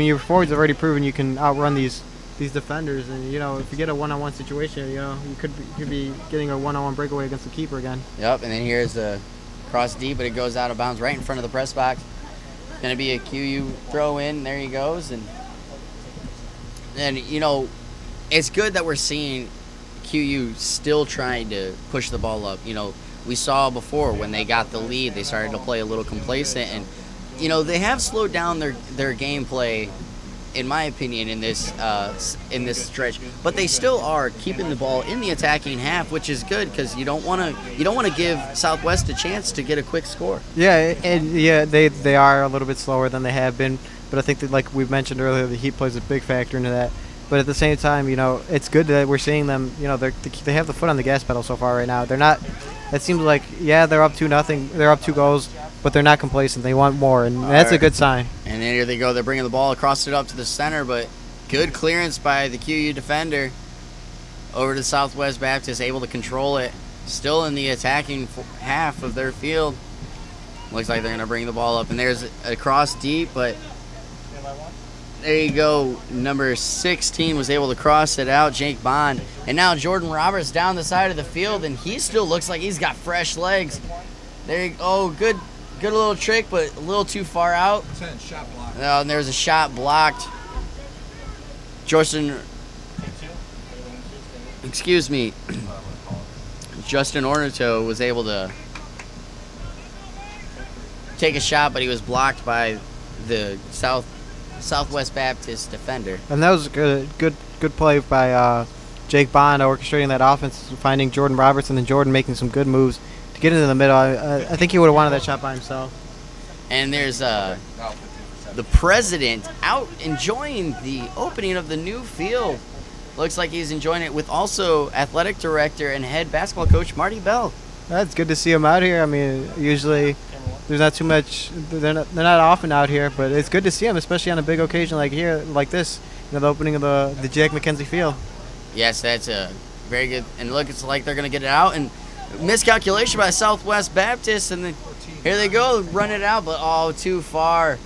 Your forwards have already proven you can outrun these defenders, and if you get a 1-on-1 situation, you could be getting a 1-on-1 breakaway against the keeper again. Yep, and then here's the cross deep, but it goes out of bounds right in front of the press box. Gonna be a QU throw in. There he goes, and it's good that we're seeing QU still trying to push the ball up. We saw before when they got the lead, they started to play a little complacent, and they have slowed down their gameplay, in my opinion, in this stretch. But they still are keeping the ball in the attacking half, which is good because you don't want to give Southwest a chance to get a quick score. Yeah, and they are a little bit slower than they have been, but I think that, like we mentioned earlier, the heat plays a big factor into that. But at the same time, it's good that we're seeing them. They have the foot on the gas pedal so far right now. They're not. It seems like they're up 2-0. They're up 2 goals, but they're not complacent. They want more, and that's a good sign. And then here they go. They're bringing the ball across it up to the center, but good clearance by the QU defender over to Southwest Baptist, able to control it. Still in the attacking half of their field. Looks like they're going to bring the ball up, and there's a cross deep, but there you go. Number 16 was able to cross it out, Jake Bond. And now Jordan Roberts down the side of the field, and he still looks like he's got fresh legs. There you go. Good little trick, but a little too far out. And there's a shot blocked. Justin Ornito was able to take a shot, but he was blocked by the Southwest Baptist defender. And that was a good play by Jake Bond orchestrating that offense, finding Jordan Roberts, and then Jordan making some good moves to get into the middle. I think he would have wanted that shot by himself. And there's the president out enjoying the opening of the new field. Looks like he's enjoying it with also athletic director and head basketball coach Marty Bell. That's good to see him out here. I mean, usually there's not too much. They're not often out here, but it's good to see him, especially on a big occasion like here, like this. The opening of the Jack Mackenzie Field. Yes, that's a very good. And look, it's like they're going to get it out. And miscalculation by Southwest Baptist. And then here they go, run it out. But, too far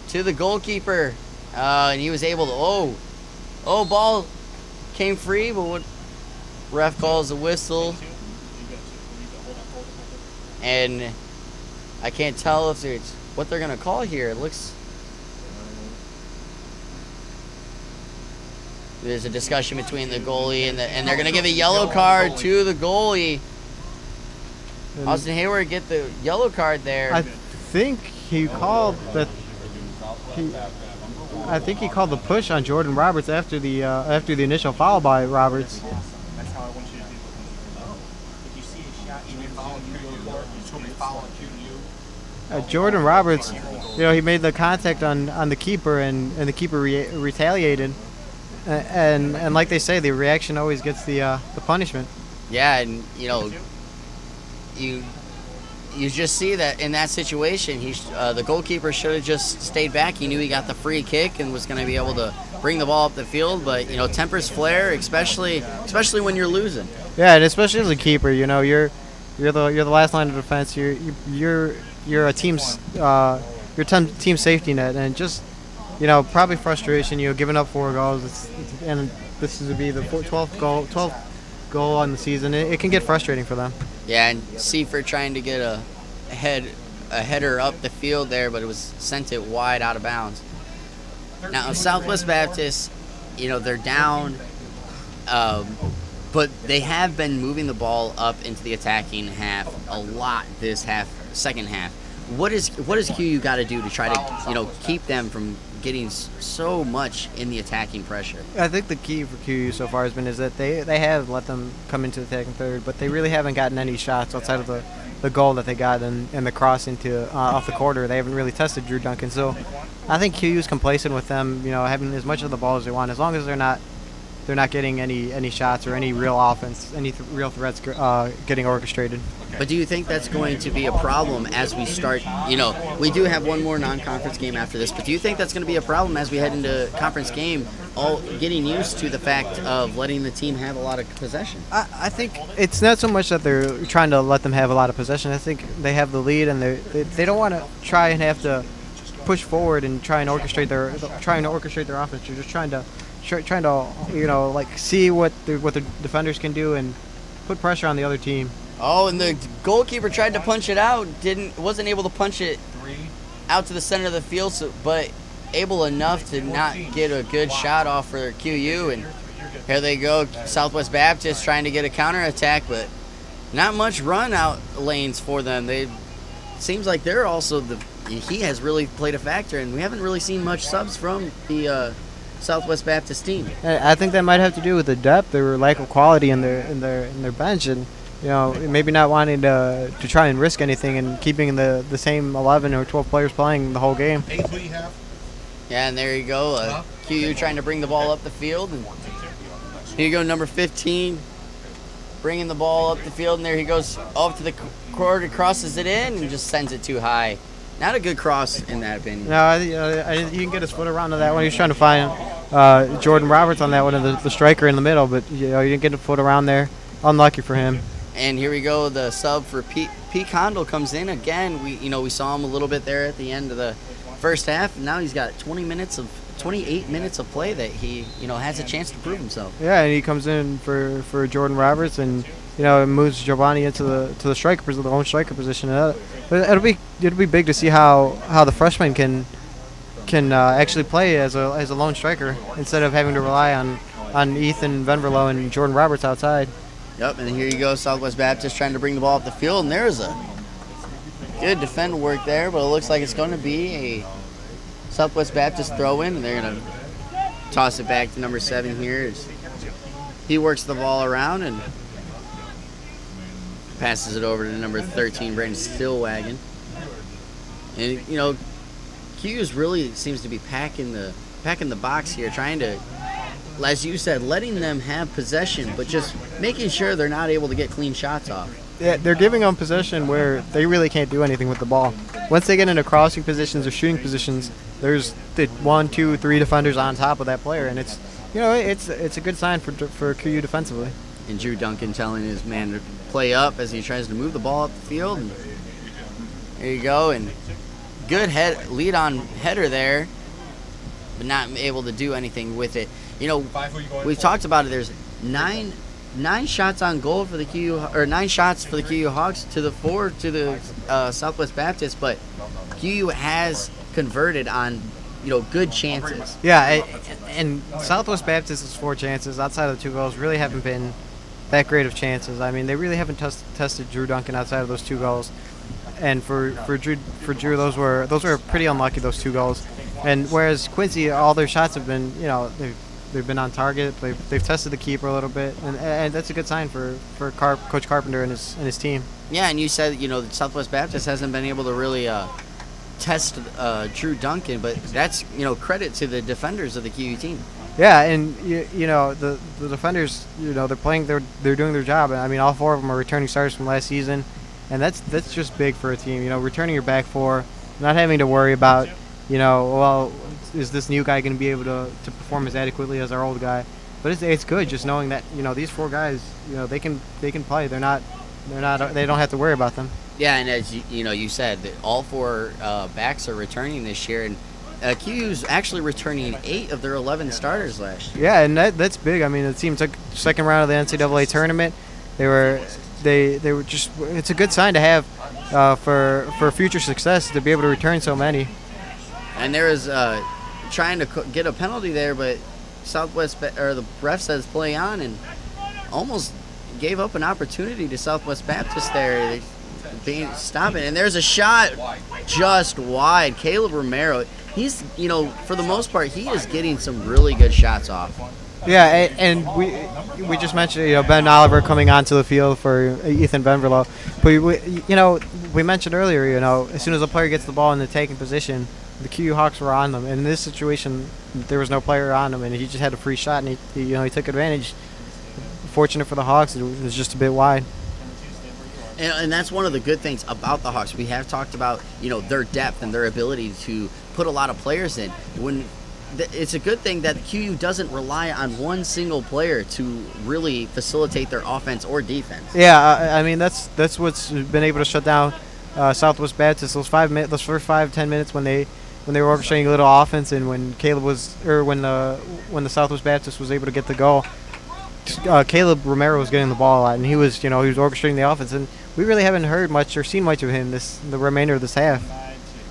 to the goalkeeper. And he was able to, ball came free. But what ref calls a whistle. And I can't tell if it's what they're going to call here. It looks... There's a discussion between the goalie and they're going to give a yellow card to the goalie. Austin Hayward get the yellow card there. I think he called the push on Jordan Roberts after the initial foul by Roberts. That's how I want you to do it. If you see a shot, you may follow QU. Jordan Roberts, he made the contact on the keeper and the keeper retaliated. And like they say, the reaction always gets the punishment. Yeah, and you just see that in that situation, the goalkeeper should have just stayed back. He knew he got the free kick and was going to be able to bring the ball up the field. But tempers flare, especially when you're losing. Yeah, and especially as a keeper, you're the last line of defense. You're a team's team safety net, and just. Probably frustration. Giving up 4 goals, and this is to be the 12th goal on the season. It can get frustrating for them. Yeah, and Seifert trying to get a header up the field there, but it was sent it wide out of bounds. Now Southwest Baptist, they're down, but they have been moving the ball up into the attacking half a lot this second half. What does QU got to do to try to keep them from getting so much in the attacking pressure? I think the key for QU so far has been is that they have let them come into the attacking third, but they really haven't gotten any shots outside of the goal that they got and the cross into off the quarter. They haven't really tested Drew Duncan, so I think QU's complacent with them, having as much of the ball as they want, as long as they're not getting any shots or any real offense, any real threats getting orchestrated. But do you think that's going to be a problem as we start? We do have one more non-conference game after this, but do you think that's going to be a problem as we head into conference game, all getting used to the fact of letting the team have a lot of possession? I think it's not so much that they're trying to let them have a lot of possession. I think they have the lead, and they don't want to try and have to push forward and try and orchestrate their offense. They're just trying to see what the defenders can do and put pressure on the other team. Oh, and the goalkeeper tried to punch it out, wasn't able to punch it out to the center of the field, but able enough to not get a good shot off for QU. And here they go, Southwest Baptist trying to get a counterattack, but not much run out lanes for them. Seems like they're also he has really played a factor, and we haven't really seen much subs from the Southwest Baptist team. I think that might have to do with the depth, their lack of quality in their bench, and maybe not wanting to try and risk anything and keeping the same 11 or 12 players playing the whole game. Yeah, and there you go, QU trying to bring the ball up the field, and here you go, number 15, bringing the ball up the field, and there he goes up to the court, crosses it in, and just sends it too high. Not a good cross, in that opinion. No, he didn't get his foot around to that one. He was trying to find Jordan Roberts on that one, the striker in the middle, but he didn't get a foot around there. Unlucky for him. And here we go, the sub for Pete Condell comes in again. We saw him a little bit there at the end of the first half, and now he's got 28 minutes of play that he has a chance to prove himself. Yeah, and he comes in for Jordan Roberts, and moves Giovanni into the striker, the lone striker position. It'll be big to see how the freshman can actually play as a lone striker instead of having to rely on Ethan Venverlo and Jordan Roberts outside. Yep, and here you go, Southwest Baptist trying to bring the ball up the field, and there's a good defend work there, but it looks like it's going to be a Southwest Baptist throw-in, and they're going to toss it back to number 7 here. He works the ball around and passes it over to number 13, Brandon Stillwagon. And, you know, QU's really seems to be packing the box here, trying to, as you said, letting them have possession, but just making sure they're not able to get clean shots off. Yeah, they're giving them possession where they really can't do anything with the ball. Once they get into crossing positions or shooting positions, there's the 1, 2, 3 defenders on top of that player, and it's a good sign for QU defensively. And Drew Duncan telling his man to play up as he tries to move the ball up the field. And there you go, and good lead on header there, but not able to do anything with it. You know, we've talked about it. There's nine shots on goal for the QU, or 9 shots for the QU Hawks to the 4 to the Southwest Baptist, but QU has converted on, you know, good chances. Yeah, and Southwest Baptist's 4 chances outside of the 2 goals really haven't been that great of chances. I mean, they really haven't tested Drew Duncan outside of those 2 goals. And for Drew, those were pretty unlucky, those 2 goals. And whereas Quincy, all their shots have been, you know, they've been on target. They've tested the keeper a little bit, and that's a good sign for Coach Carpenter and his team. Yeah, and you said, you know, Southwest Baptist hasn't been able to really test Drew Duncan, but that's, you know, credit to the defenders of the QU team. Yeah, and you know the defenders, you know, they're doing their job. I mean, all 4 of them are returning starters from last season, and that's just big for a team. You know, returning your back 4, not having to worry about, you know, well, is this new guy going to be able to perform as adequately as our old guy? But it's good just knowing that, you know, these 4 guys, you know, they can play. They don't have to worry about them. Yeah, and as you said that all 4 backs are returning this year, and QU's actually returning 8 of their 11 starters last year. Yeah, and that's big. I mean, the team took second round of the NCAA tournament. They were just. It's a good sign to have for future success to be able to return so many. And there was trying to get a penalty there, but the ref says play on, and almost gave up an opportunity to Southwest Baptist there. Stop it. And there's a shot just wide. Caleb Romero, he's, you know, for the most part, he is getting some really good shots off. Yeah, and we just mentioned, you know, Ben Oliver coming onto the field for Ethan Benverlo. But, we mentioned earlier, you know, as soon as a player gets the ball in the taking position, the QU Hawks were on them. And in this situation, there was no player on him, and he just had a free shot, and he took advantage. Fortunate for the Hawks, it was just a bit wide. And that's one of the good things about the Hawks. We have talked about, you know, their depth and their ability to put a lot of players in. It's a good thing that QU doesn't rely on one single player to really facilitate their offense or defense. Yeah, I mean that's what's been able to shut down Southwest Baptist. Those first 5-10 minutes when they were orchestrating a little offense, and when when the Southwest Baptist was able to get the goal. Caleb Romero was getting the ball a lot, and he was orchestrating the offense, and we really haven't heard much or seen much of him the remainder of this half.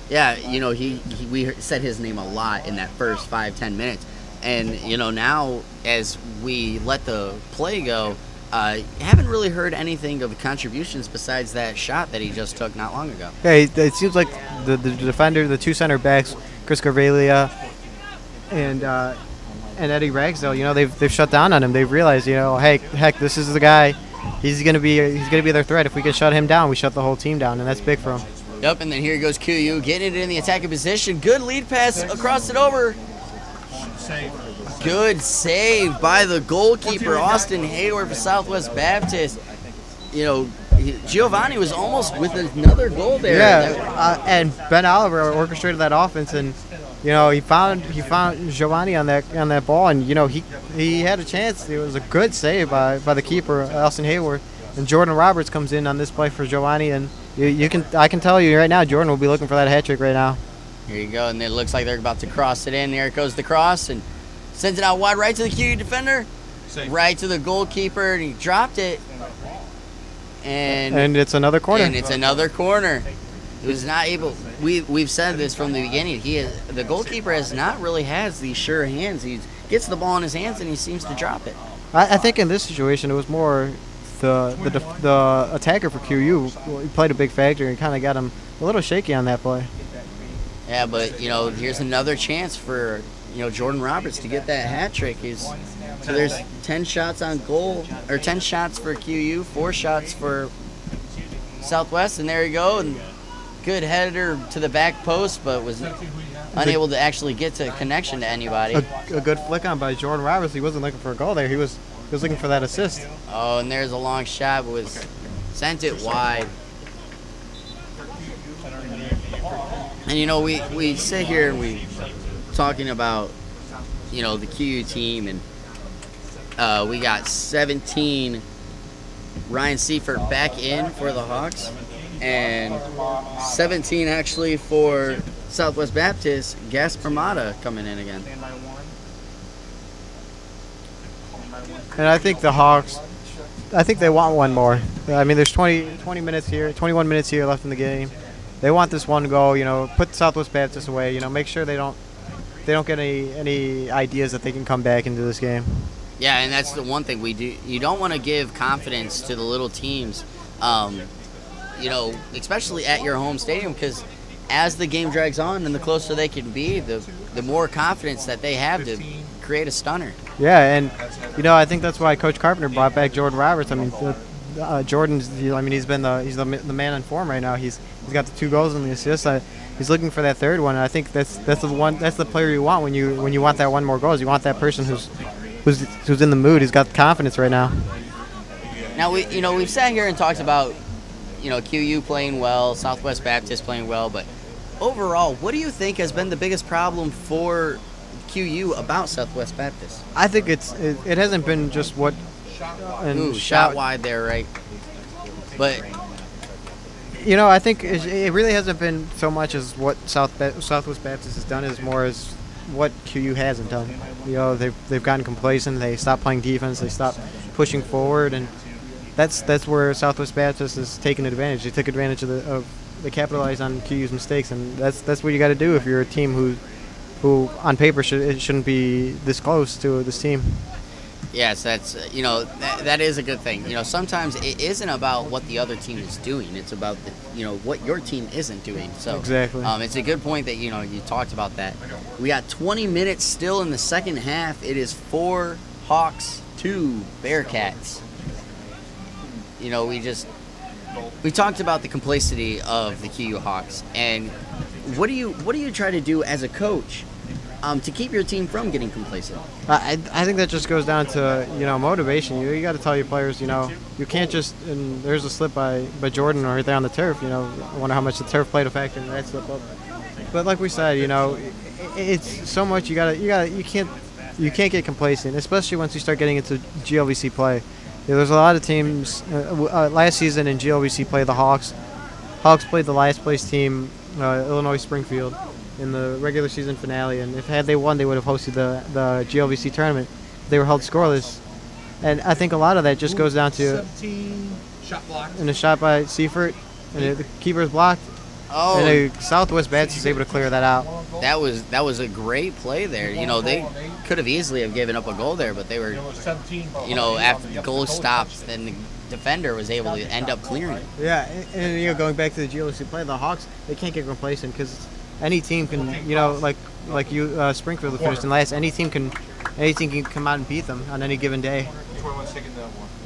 Yeah, you know, we said his name a lot in that first 5-10 minutes, and you know, now as we let the play go, haven't really heard anything of the contributions besides that shot that he just took not long ago. Yeah, it seems like the defender, the 2 center backs, Chris Carvelia and Eddie Ragsdale, you know, they've shut down on him. They've realized, you know, heck, this is the guy. He's gonna be their threat. If we can shut him down, we shut the whole team down, and that's big for him. Yep, and then here goes QU getting it in the attacking position. Good lead pass across it over. Good save by the goalkeeper, Austin Hayward for Southwest Baptist. You know, Giovanni was almost with another goal there. Yeah, and Ben Oliver orchestrated that offense, and you know, he found Giovanni on that ball, and you know, he had a chance. It was a good save by the keeper, Austin Hayward, and Jordan Roberts comes in on this play for Giovanni, and I can tell you right now, Jordan will be looking for that hat trick right now. Here you go, and it looks like they're about to cross it in. There it goes, the cross, and sends it out wide right to the QU defender, right to the goalkeeper, and he dropped it. And it's another corner. He was not able. We've said this from the beginning. The goalkeeper not really has these sure hands. He gets the ball in his hands and he seems to drop it. I think in this situation it was more the attacker for QU. He played a big factor and kind of got him a little shaky on that play. Yeah, but you know, here's another chance for, you know, Jordan Roberts to get that hat trick. So there's 10 shots on goal, or 10 shots for QU, 4 shots for Southwest, and there you go. And good header to the back post, but was unable to actually get to connection to anybody. A good flick on by Jordan Roberts. He wasn't looking for a goal there. He was looking for that assist. Oh, and there's a long shot, but was sent it wide. And we sit here and we talking about the QU team, and we got 17 Ryan Seifert back in for the Hawks, and 17 actually for Southwest Baptist. Gasper Mata coming in again. And I think the Hawks, they want one more. I mean, there's 21 minutes here left in the game. They want this one goal, put Southwest Baptist away, make sure they don't get any ideas that they can come back into this game. Yeah, and that's the one thing we do. You don't want to give confidence to the little teams, especially at your home stadium, because as the game drags on and the closer they can be, the more confidence that they have to create a stunner. Yeah, and I think that's why Coach Carpenter brought back Jordan Roberts. I mean, Jordan's. he's the man in form right now. He's got the 2 goals and the assists. He's looking for that third one. And I think that's the player you want when you want that one more goals. You want that person who's in the mood. He's got confidence right now. Now we've sat here and talked about QU playing well, Southwest Baptist playing well, but overall, what do you think has been the biggest problem for QU about Southwest Baptist? I think it hasn't been just what. Ooh, shot wide there, right? But I think it really hasn't been so much as what Southwest Baptist has done, as more as what QU hasn't done. They've gotten complacent. They stopped playing defense. They stopped pushing forward, and that's where Southwest Baptist has taken advantage. They took advantage they capitalized on QU's mistakes, and that's what you got to do if you're a team who on paper shouldn't be this close to this team. Yes, that's that is a good thing. Sometimes it isn't about what the other team is doing; it's about what your team isn't doing. So exactly, it's a good point that you talked about that. We got 20 minutes still in the second half. It is 4 Hawks, 2 Bearcats. We talked about the complacency of the QU Hawks, and what do you try to do as a coach to keep your team from getting complacent? I think that just goes down to motivation. You got to tell your players you can't just. And there's a slip by Jordan right there on the turf. I wonder how much the turf played a factor in that slip up. But like we said, it's so much you can't get complacent, especially once you start getting into GLVC play. There's a lot of teams. Last season in GLVC play, the Hawks played the last place team, Illinois Springfield, in the regular season finale, and had they won, they would have hosted the GLVC tournament. They were held scoreless, and I think a lot of that just goes down to 17 shot blocked. And a shot by Seifert, and the keeper's blocked. Oh, and Southwest Baptist is able to clear that out. That was a great play there. They could have easily have given up a goal there, but they were, after the goal stopped, then the defender was able to end up clearing it. Yeah, and going back to the GLVC play, the Hawks, they can't get complacent because any team can, Springfield finished in last. Any team can come out and beat them on any given day.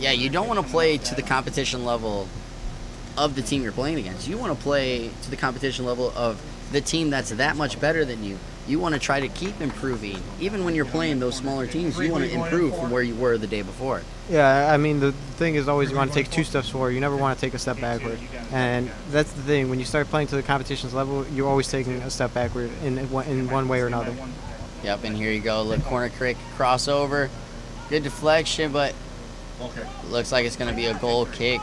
Yeah, you don't want to play to the competition level of the team you're playing against. You want to play to the competition level of the team that's that much better than you. You want to try to keep improving. Even when you're playing those smaller teams, you want to improve from where you were the day before. Yeah, I mean, the thing is always you want to take 2 steps forward. You never want to take a step backward. And that's the thing. When you start playing to the competition's level, you're always taking a step backward in one way or another. Yep, and here you go. Look, corner kick, crossover. Good deflection, but looks like it's going to be a goal kick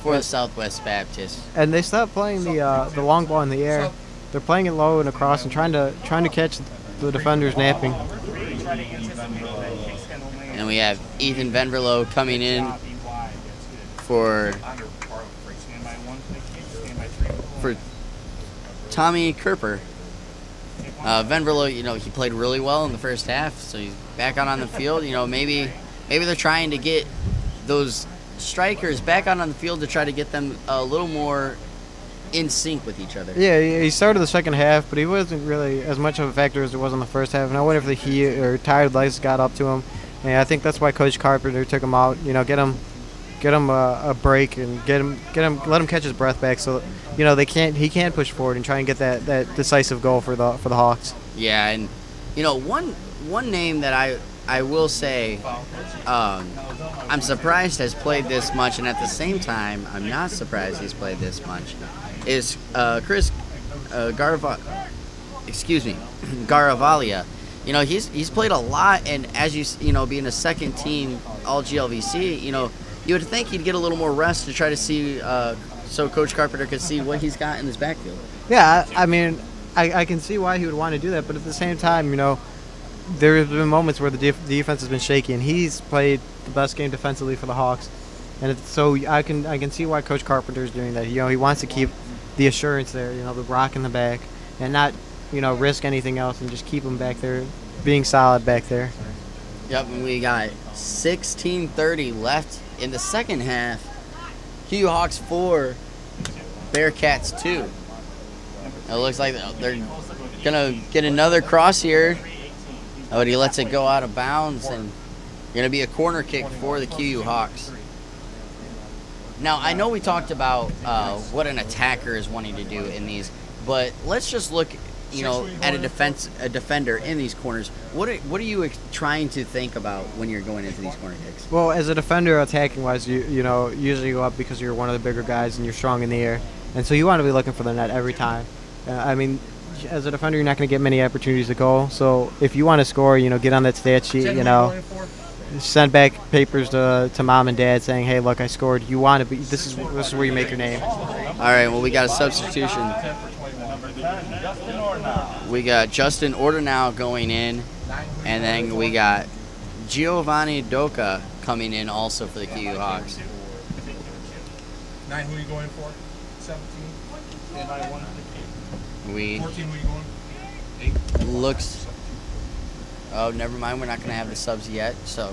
for the Southwest Baptist. And they stopped playing the long ball in the air. They're playing it low and across and trying to catch the defenders napping. And we have Ethan Venverlo coming in for Tommy Kerper. Venverlo, he played really well in the first half, so he's back out on the field. Maybe they're trying to get those strikers back out on the field to try to get them a little more in sync with each other. Yeah, he started the second half, but he wasn't really as much of a factor as it was in the first half. And I wonder if the heat or tired legs got up to him. And I think that's why Coach Carpenter took him out. Get him a break and let him catch his breath back, so he can't push forward and try and get that decisive goal for the Hawks. Yeah, and one name that I will say I'm surprised has played this much, and at the same time I'm not surprised he's played this much, is Chris Garavalia. He's played a lot, and as being a second team all GLVC, you would think he'd get a little more rest to try to see so Coach Carpenter could see what he's got in his backfield. Yeah, I mean, I can see why he would want to do that, but at the same time, there have been moments where the defense has been shaky, and he's played the best game defensively for the Hawks, and so I can see why Coach Carpenter is doing that. He wants to keep the assurance there, the rock in the back, and not risk anything else, and just keep him back there, being solid back there. Yep, and we got 16:30 left in the second half. QU Hawks 4, Bearcats 2. It looks like they're gonna get another cross here. Oh, but he lets it go out of bounds, and gonna be a corner kick for the QU Hawks. Now, I know we talked about what an attacker is wanting to do in these, but let's just look, at a defender in these corners. What are you trying to think about when you're going into these corner kicks? Well, as a defender, attacking wise, you usually go up because you're one of the bigger guys and you're strong in the air, and so you want to be looking for the net every time. As a defender, you're not going to get many opportunities to goal. So if you want to score, get on that stat sheet, send back papers to mom and dad saying, hey, look, I scored. You want to be. This is where you make your name. All right. Well, we got a substitution. We got Justin Ordonau going in, and then we got Giovanni Doca coming in also for the QU Hawks. 9, who are you going for? 17? Anybody want 14, who are you going? 8? Looks. Oh, never mind. We're not going to have the subs yet. So,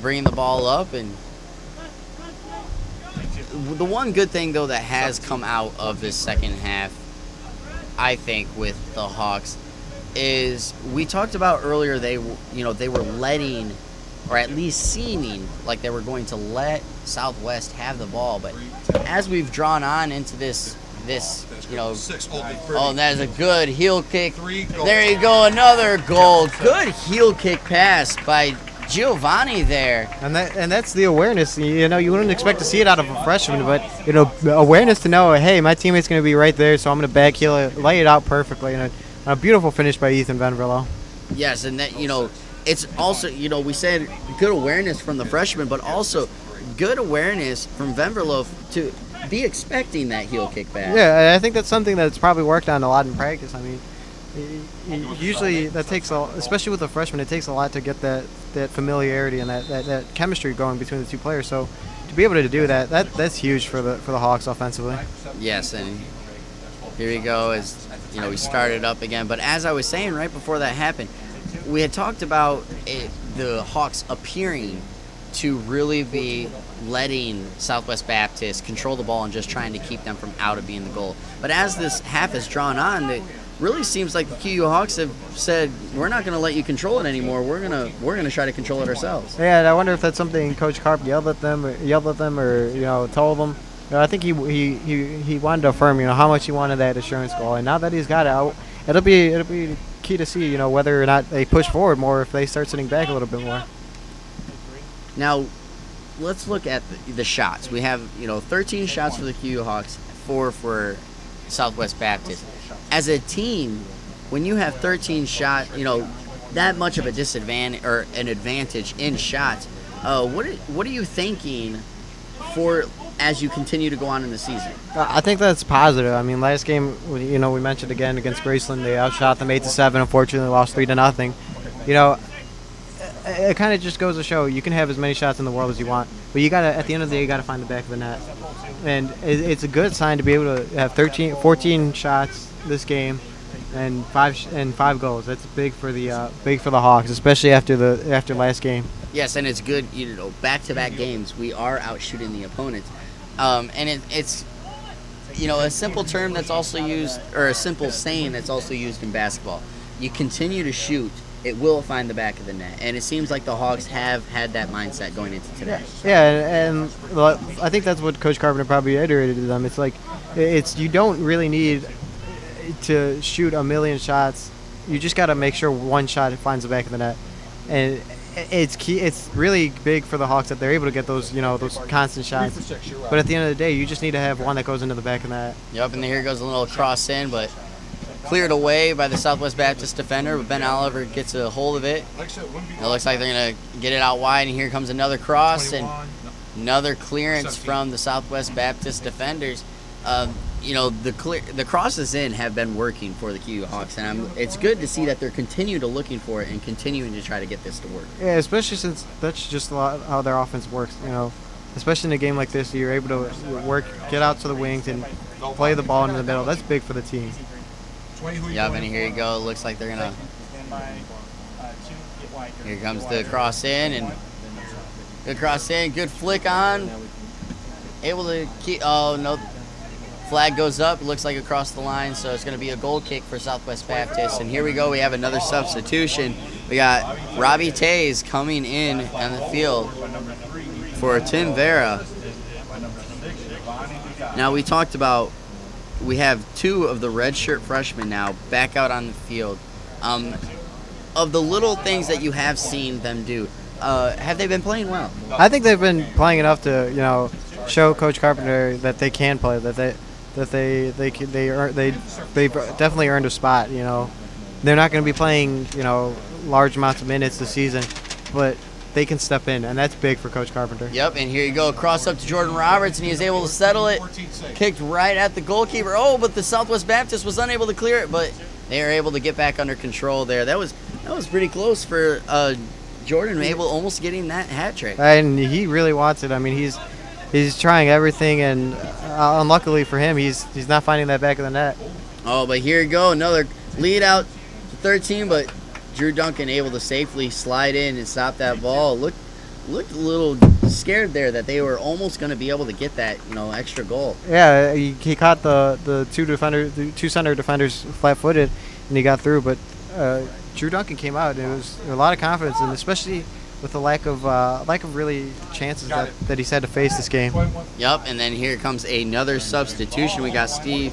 bringing the ball up, and the one good thing though that has come out of this second half, I think, with the Hawks, is we talked about earlier. They were letting, or at least seeming like they were going to let Southwest have the ball, but as we've drawn on into this, oh, that is a good heel kick. There you go, another goal. Good heel kick pass by Giovanni there. And that's the awareness. You wouldn't expect to see it out of a freshman, but awareness to know, hey, my teammate's going to be right there, so I'm going to back heel it, lay it out perfectly, and a beautiful finish by Ethan Venverlo. Yes, and that it's also we said good awareness from the freshman, but also good awareness from Venverlo to be expecting that heel kick back. Yeah, I think that's something that's probably worked on a lot in practice. I mean, usually that takes, especially with a freshman, it takes a lot to get that familiarity and that chemistry going between the two players. So to be able to do that's huge for the Hawks offensively. Yes, and here we go as we started up again. But as I was saying right before that happened, we had talked about the Hawks appearing to really be letting Southwest Baptist control the ball and just trying to keep them from out of being the goal. But as this half has drawn on, it really seems like the QU Hawks have said, we're not going to let you control it anymore. We're gonna try to control it ourselves. Yeah, and I wonder if that's something Coach Carp yelled at them or told them. I think he wanted to affirm how much he wanted that assurance goal, and now that he's got it, it'll be key to see whether or not they push forward more, if they start sitting back a little bit more. Now, let's look at the shots. We have 13 shots for the QU Hawks, 4 for Southwest Baptist. As a team, when you have 13 shots, that much of a disadvantage or an advantage in shots, what are you thinking for as you continue to go on in the season? I think that's positive. I mean, last game, we mentioned again against Graceland, they outshot them 8-7. Unfortunately, lost 3-0. It kind of just goes to show you can have as many shots in the world as you want, but at the end of the day, you got to find the back of the net. And it's a good sign to be able to have 14 shots this game and five goals. That's big for the Hawks, especially after last game. Yes, and it's good. Back-to-back games, we are out shooting the opponents, and a simple term that's also used, or a simple saying that's also used in basketball. You continue to shoot, it will find the back of the net. And it seems like the Hawks have had that mindset going into today. Yeah, and I think that's what Coach Carpenter probably iterated to them. It's like, you don't really need to shoot a million shots. You just got to make sure one shot finds the back of the net. And it's key. It's really big for the Hawks that they're able to get those, those constant shots. But at the end of the day, you just need to have one that goes into the back of the net. Yep, and here goes a little cross in, but cleared away by the Southwest Baptist defender, but Ben Oliver gets a hold of it. It looks like they're going to get it out wide, and here comes another cross and another clearance from the Southwest Baptist defenders. The crosses in have been working for the QU Hawks, and it's good to see that they're continuing to looking for it and continuing to try to get this to work. Yeah, especially since that's just a lot how their offense works. Especially in a game like this, you're able to get out to the wings and play the ball into the middle. That's big for the team. Yep, and here you go. It looks like they're gonna. Here comes the cross in, and good cross in, good flick on. Able to keep. Oh no. Flag goes up. It looks like across the line, so it's going to be a goal kick for Southwest Baptist. And here we go. We have another substitution. We got Robbie Tays coming in on the field for Tim Vera. Now, we talked about we have two of the redshirt freshmen now back out on the field. Of the little things that you have seen them do, have they been playing well? I think they've been playing enough to, show Coach Carpenter that they can play, that they've definitely earned a spot. They're not going to be playing large amounts of minutes this season, but they can step in, and that's big for Coach Carpenter. Yep, and here you go, cross up to Jordan Roberts, and he is able to settle it. Kicked right at the goalkeeper. Oh, but the Southwest Baptist was unable to clear it, but they are able to get back under control there. That was pretty close for Jordan, almost getting that hat trick. And he really wants it. I mean, he's trying everything, and unluckily for him, he's not finding that back of the net. Oh, but here you go, another lead out to 13, but Drew Duncan able to safely slide in and stop that ball. Looked a little scared there that they were almost going to be able to get that extra goal. Yeah, he caught the two center defenders flat-footed, and he got through. But Drew Duncan came out, and it was a lot of confidence, and especially with the lack of really chances that he's had to face this game. Yep, and then here comes another substitution. We got Steve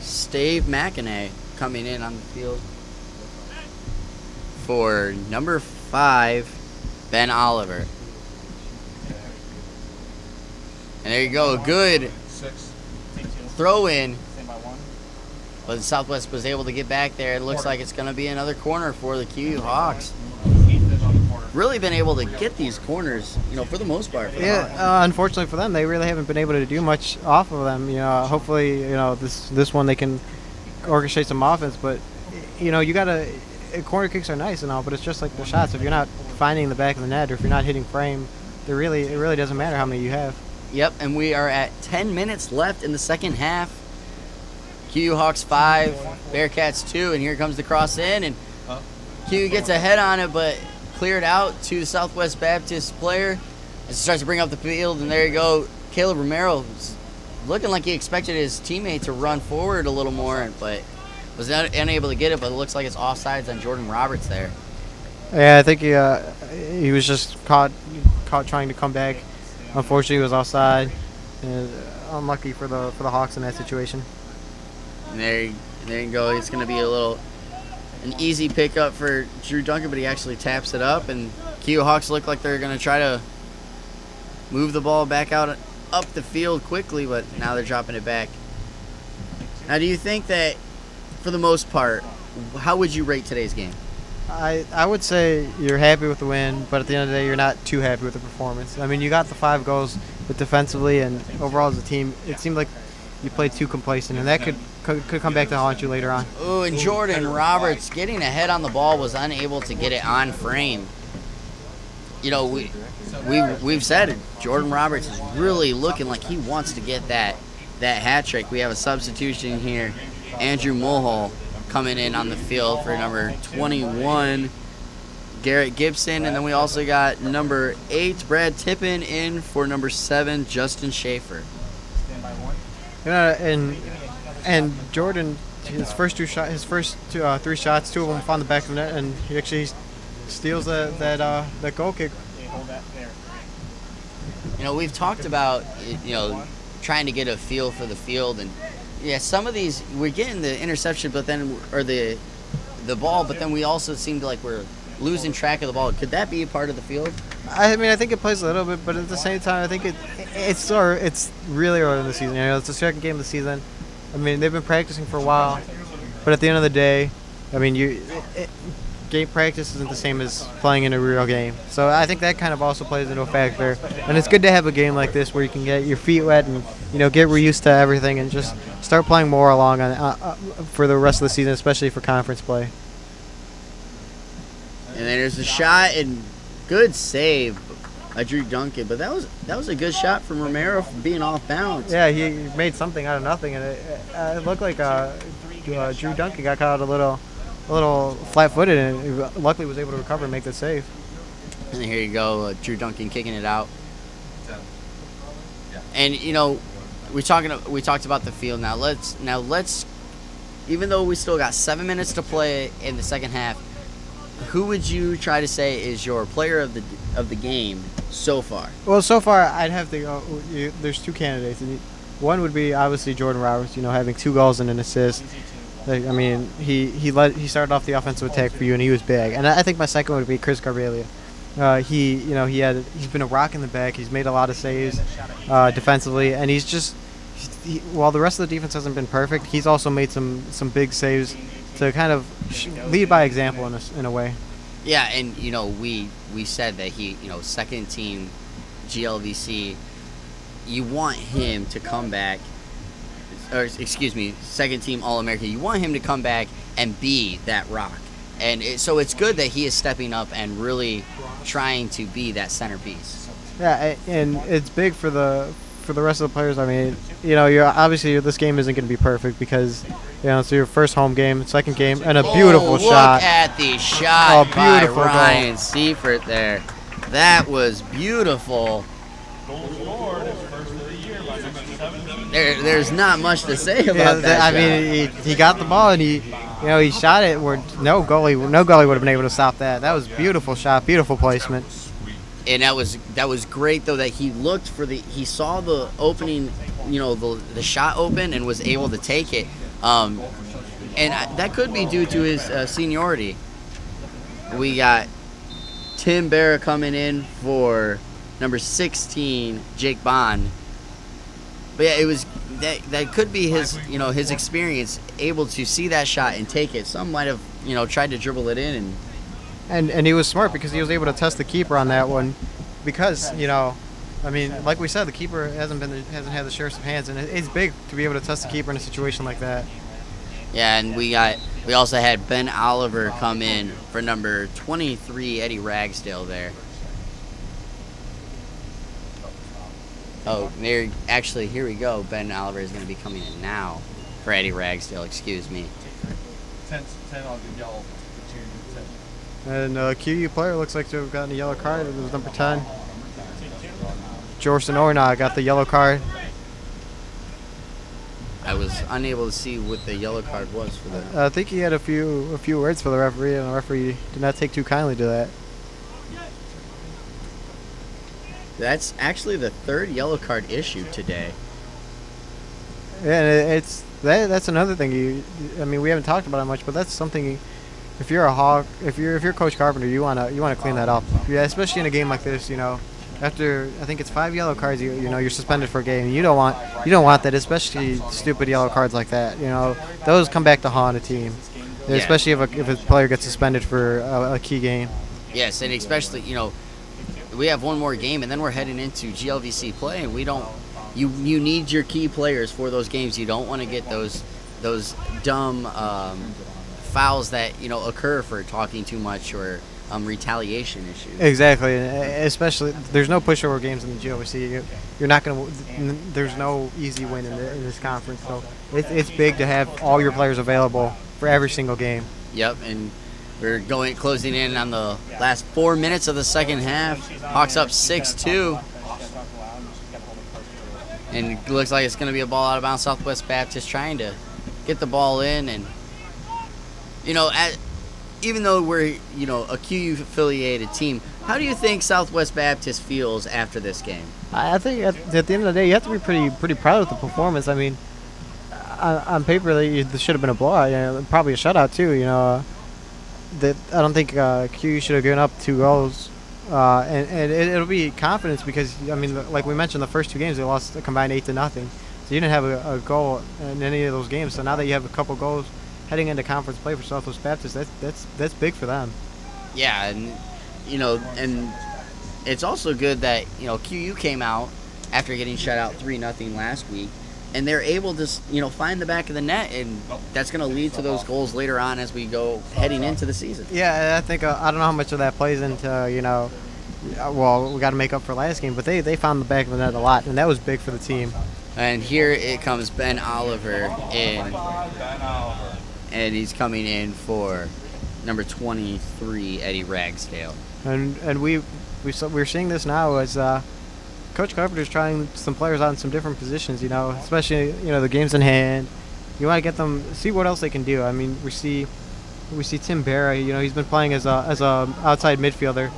McInerney coming in on the field for number 5, Ben Oliver. And there you go, a good throw in. But the Southwest was able to get back there. It looks like it's going to be another corner for the QU Hawks. Really been able to get these corners, for the most part. Unfortunately for them, they really haven't been able to do much off of them. Hopefully, this one they can orchestrate some offense. But, you got to corner kicks are nice and all, but it's just like the shots. If you're not finding the back of the net or if you're not hitting frame, it really doesn't matter how many you have. Yep, and we are at 10 minutes left in the second half. QU Hawks 5, Bearcats 2, and here comes the cross in, and QU gets a head on it, but cleared out to the Southwest Baptist player as he starts to bring up the field, and there you go. Caleb Romero looking like he expected his teammate to run forward a little more, but was unable to get it, but it looks like it's offsides on Jordan Roberts there. Yeah, I think he was just caught trying to come back. Unfortunately, he was offside. And unlucky for the Hawks in that situation. And there you go. It's going to be an easy pickup for Drew Duncan, but he actually taps it up, and QU Hawks look like they're going to try to move the ball back out up the field quickly, but now they're dropping it back. Now, do you think that, for the most part, how would you rate today's game? I would say you're happy with the win, but at the end of the day, you're not too happy with the performance. I mean, you got the 5 goals, but defensively and overall as a team, it seemed like you played too complacent, and that could come back to haunt you later on. Oh, and Jordan Roberts getting ahead on the ball was unable to get it on frame. We've said it. Jordan Roberts is really looking like he wants to get that hat trick. We have a substitution here. Andrew Mulhall coming in on the field for number 21, Garrett Gibson, and then we also got number 8, Brad Tippin, in for number 7, Justin Schaefer. And Jordan, his first three shots, 2 of them found the back of the net, and he actually steals that goal kick. We've talked about trying to get a feel for the field, and some of these we're getting the interception, but then the ball, but then we also seem to like we're losing track of the ball. Could that be a part of the field? I think it plays a little bit, but at the same time, I think it's really early in the season. It's the second game of the season. I mean, they've been practicing for a while, but at the end of the day, I mean, game practice isn't the same as playing in a real game. So I think that kind of also plays into a factor. And it's good to have a game like this where you can get your feet wet and get used to everything and just start playing more along on for the rest of the season, especially for conference play. And then there's a shot and good save by Drew Duncan, but that was a good shot from Romero for being off bounds. Yeah, he made something out of nothing, and it looked like Drew Duncan got caught a little flat-footed, and he luckily was able to recover and make the save. And here you go, Drew Duncan kicking it out. And we talked about the field. Now let's even though we still got 7 minutes to play in the second half, who would you try to say is your player of the game so far? Well, so far I'd have to go. There's 2 candidates. One would be obviously Jordan Roberts. Having 2 goals and an assist. I mean, he started off the offensive attack for you, and he was big. And I think my second would be Chris Carvalho. He's been a rock in the back. He's made a lot of saves defensively, and while the rest of the defense hasn't been perfect, he's also made some big saves to kind of lead by example in a way. Yeah, and we said that he second team GLVC, you want him to come back. Or excuse me, second team All-American. You want him to come back and be that rock, and so it's good that he is stepping up and really trying to be that centerpiece. Yeah, and it's big for the rest of the players. I mean, this game isn't going to be perfect because it's your first home game, second game, and a beautiful shot. Look at the shot by Ryan Seifert there. That was beautiful. There's not much to say about that. I mean, he got the ball and he shot it where no goalie would have been able to stop that. That was a beautiful shot, beautiful placement. And that was great though that he saw the opening, the shot open and was able to take it. And that could be due to his seniority. We got Tim Barra coming in for number 16, Jake Bond. But yeah, it was that could be his his experience, able to see that shot and take it. Some might have tried to dribble it in, and he was smart because he was able to test the keeper on that one, because I mean, like we said, the keeper hasn't had the surest of hands, and it's big to be able to test the keeper in a situation like that. Yeah, and we also had Ben Oliver come in for number 23, Eddie Ragsdale there. Oh, here we go. Ben Oliver is going to be coming in now for Eddie Ragsdale, excuse me. 10 on the yellow. And QU player looks like to have gotten a yellow card. It was number 10. Jorson Orna got the yellow card. I was unable to see what the yellow card was for that. I think he had a few words for the referee, and the referee did not take too kindly to that. That's actually the 3rd yellow card issued today. Yeah, and that's another thing. I mean, we haven't talked about it much, but that's something. If you're a Hawk, if you're Coach Carpenter, you wanna clean that up. Yeah, especially in a game like this. After I think it's 5 yellow cards, you're suspended for a game. You don't want that, especially stupid yellow cards like that. Those come back to haunt a team, especially if a player gets suspended for a key game. Yes, and especially we have one more game, and then we're heading into GLVC play, and we don't. You need your key players for those games. You don't want to get those dumb fouls that occur for talking too much or retaliation issues. Exactly, especially there's no pushover games in the GLVC. You're not going to. There's no easy win in this conference, so it's big to have all your players available for every single game. Yep, and we're closing in on the last 4 minutes of the second half. Hawks up 6-2. And it looks like it's going to be a ball out of bounds. Southwest Baptist trying to get the ball in. And, even though we're, a QU-affiliated team, how do you think Southwest Baptist feels after this game? I think at the end of the day, you have to be pretty proud of the performance. I mean, on paper, this should have been a blowout. Probably a shutout too. That I don't think QU should have given up 2 goals. And it'll be confidence because, like we mentioned, the first 2 games they lost a combined 8-0. So you didn't have a goal in any of those games. So now that you have a couple goals heading into conference play for Southwest Baptist, that's big for them. Yeah, and and it's also good that QU came out after getting shut out 3-0 last week, and they're able to find the back of the net, and that's going to lead to those goals later on as we go heading into the season. Yeah, I think I don't know how much of that plays into well, we got to make up for last game, but they found the back of the net a lot, and that was big for the team. And here it comes Ben Oliver in, and he's coming in for number 23, Eddie Ragsdale. And we're seeing this now as Coach Carpenter's trying some players out in some different positions, especially the games in hand. You want to get them, see what else they can do. I mean, we see Tim Barra. He's been playing as a outside midfielder,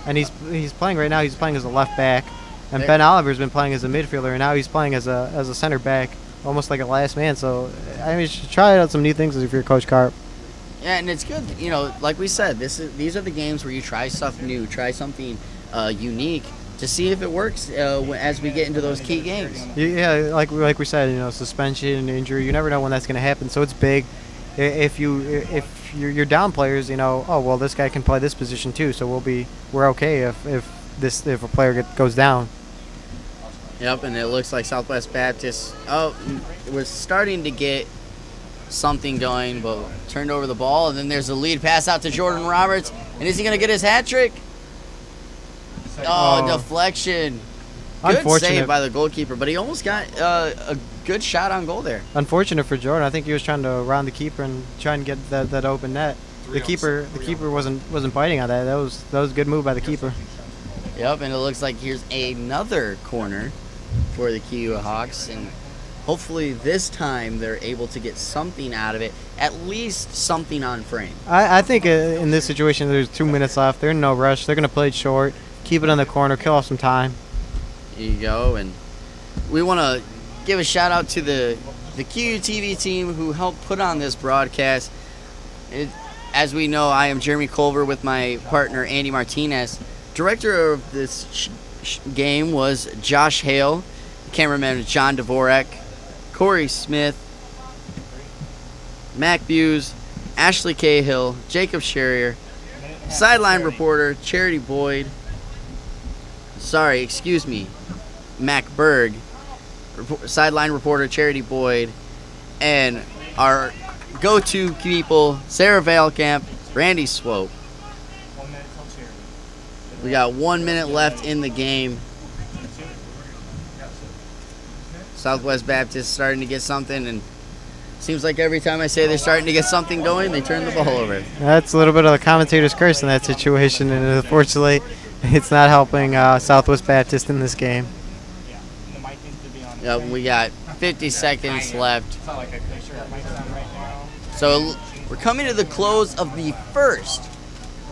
and he's playing right now. He's playing as a left back, and Ben Oliver's been playing as a midfielder, and now he's playing as a center back, almost like a last man. So you should try out some new things if you're Coach Carp. Yeah, and it's good. Like we said, these are the games where you try stuff new, try something unique to see if it works as we get into those key games. Yeah, like we said, suspension, injury, you never know when that's going to happen. So it's big. If you're down players, this guy can play this position too. So we're okay if a player goes down. Yep, and it looks like Southwest Baptist was starting to get something going, but turned over the ball, and then there's a lead pass out to Jordan Roberts, and is he going to get his hat trick? Deflection. Good save by the goalkeeper, but he almost got a good shot on goal there. Unfortunate for Jordan. I think he was trying to round the keeper and try and get that open net. The keeper wasn't biting on that. That was a good move by the keeper. Yep, and it looks like here's another corner for the QU Hawks, and hopefully this time they're able to get something out of it, at least something on frame. I think in this situation there's 2 minutes left. They're in no rush. They're going to play it short, keep it in the corner, kill off some time. There you go, and we want to give a shout out to the QUTV team who helped put on this broadcast. As we know, I am Jeremy Culver with my partner Andy Martinez. Director of this game was Josh Hale. Cameraman was John Dvorak. Cory Smith, Mack Buse, Ashley Cahill, Jacob Scheurer, sideline reporter Chairtye Boyd. Mack Burge, sideline reporter Chairtye Boyd, and our go-to people Sarah Vahlkamp, Randy Swope. We got 1 minute left in the game. Southwest Baptist starting to get something, and seems like every time I say they're starting to get something going, they turn the ball over. That's a little bit of the commentator's curse in that situation, and unfortunately, it's not helping Southwest Baptist in this game. Yep, we got 50 seconds left. So we're coming to the close of the first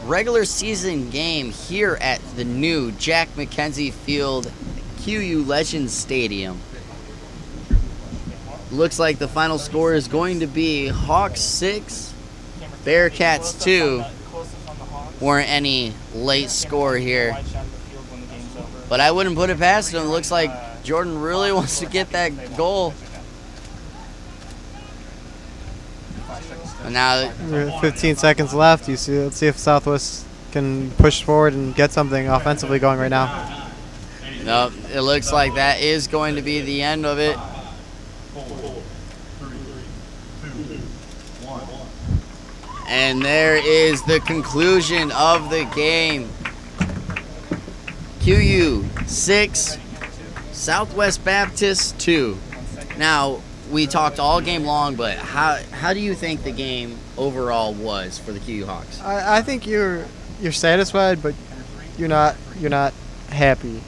regular season game here at the new Jack Mackenzie Field, QU Legends Stadium. Looks like the final score is going to be Hawks 6, Bearcats 2. Weren't any late score here, but I wouldn't put it past him. It looks like Jordan really wants to get that goal. And now 15 seconds left. Let's see if Southwest can push forward and get something offensively going right now. Nope, it looks like that is going to be the end of it. And there is the conclusion of the game. QU 6, Southwest Baptist 2. Now, we talked all game long, but how do you think the game overall was for the QU Hawks? I think you're satisfied, but you're not happy.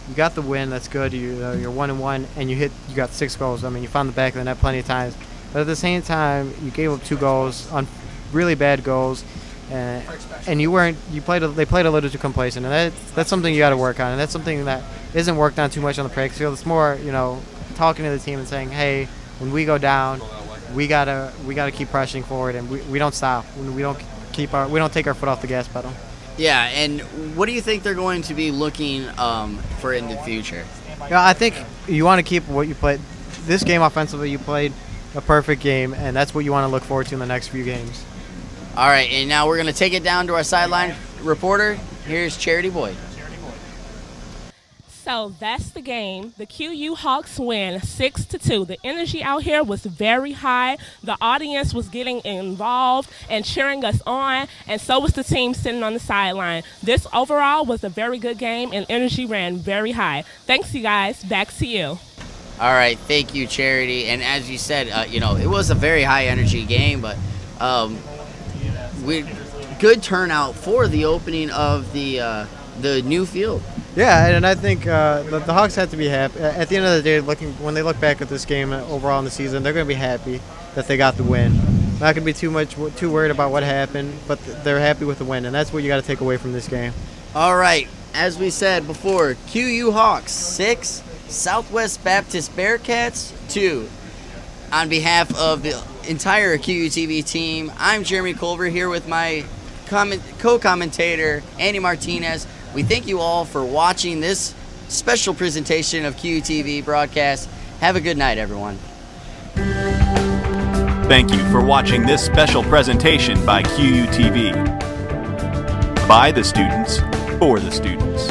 you got the win. That's good. You're 1-1, and you got 6 goals. I mean, you found the back of the net plenty of times. But at the same time, you gave up 2 goals on really bad goals, and they played a little too complacent, and that's something you got to work on, and that's something that isn't worked on too much on the practice field. It's more, talking to the team and saying, hey, when we go down, we gotta keep pressing forward, and we don't stop. We don't take our foot off the gas pedal. Yeah, and what do you think they're going to be looking for in the future? Yeah, I think you want to keep what you played. This game offensively, you played a perfect game, and that's what you want to look forward to in the next few games. All right, and now we're going to take it down to our sideline reporter. Here's Chairtye Boyd. So that's the game. The QU Hawks win 6-2. The energy out here was very high. The audience was getting involved and cheering us on, and so was the team sitting on the sideline. This overall was a very good game, and energy ran very high. Thanks, you guys. Back to you. All right, thank you, Chairtye. And as you said, it was a very high energy game, but good turnout for the opening of the new field. Yeah, and I think the Hawks have to be happy. At the end of the day, when they look back at this game overall in the season, they're going to be happy that they got the win. Not going to be too worried about what happened, but they're happy with the win, and that's what you got to take away from this game. All right, as we said before, QU Hawks 6, Southwest Baptist Bearcats 2. On behalf of the entire QUTV team, I'm Jeremy Culver here with my co-commentator, Andy Martinez. We thank you all for watching this special presentation of QUTV broadcast. Have a good night, everyone. Thank you for watching this special presentation by QUTV. By the students, for the students.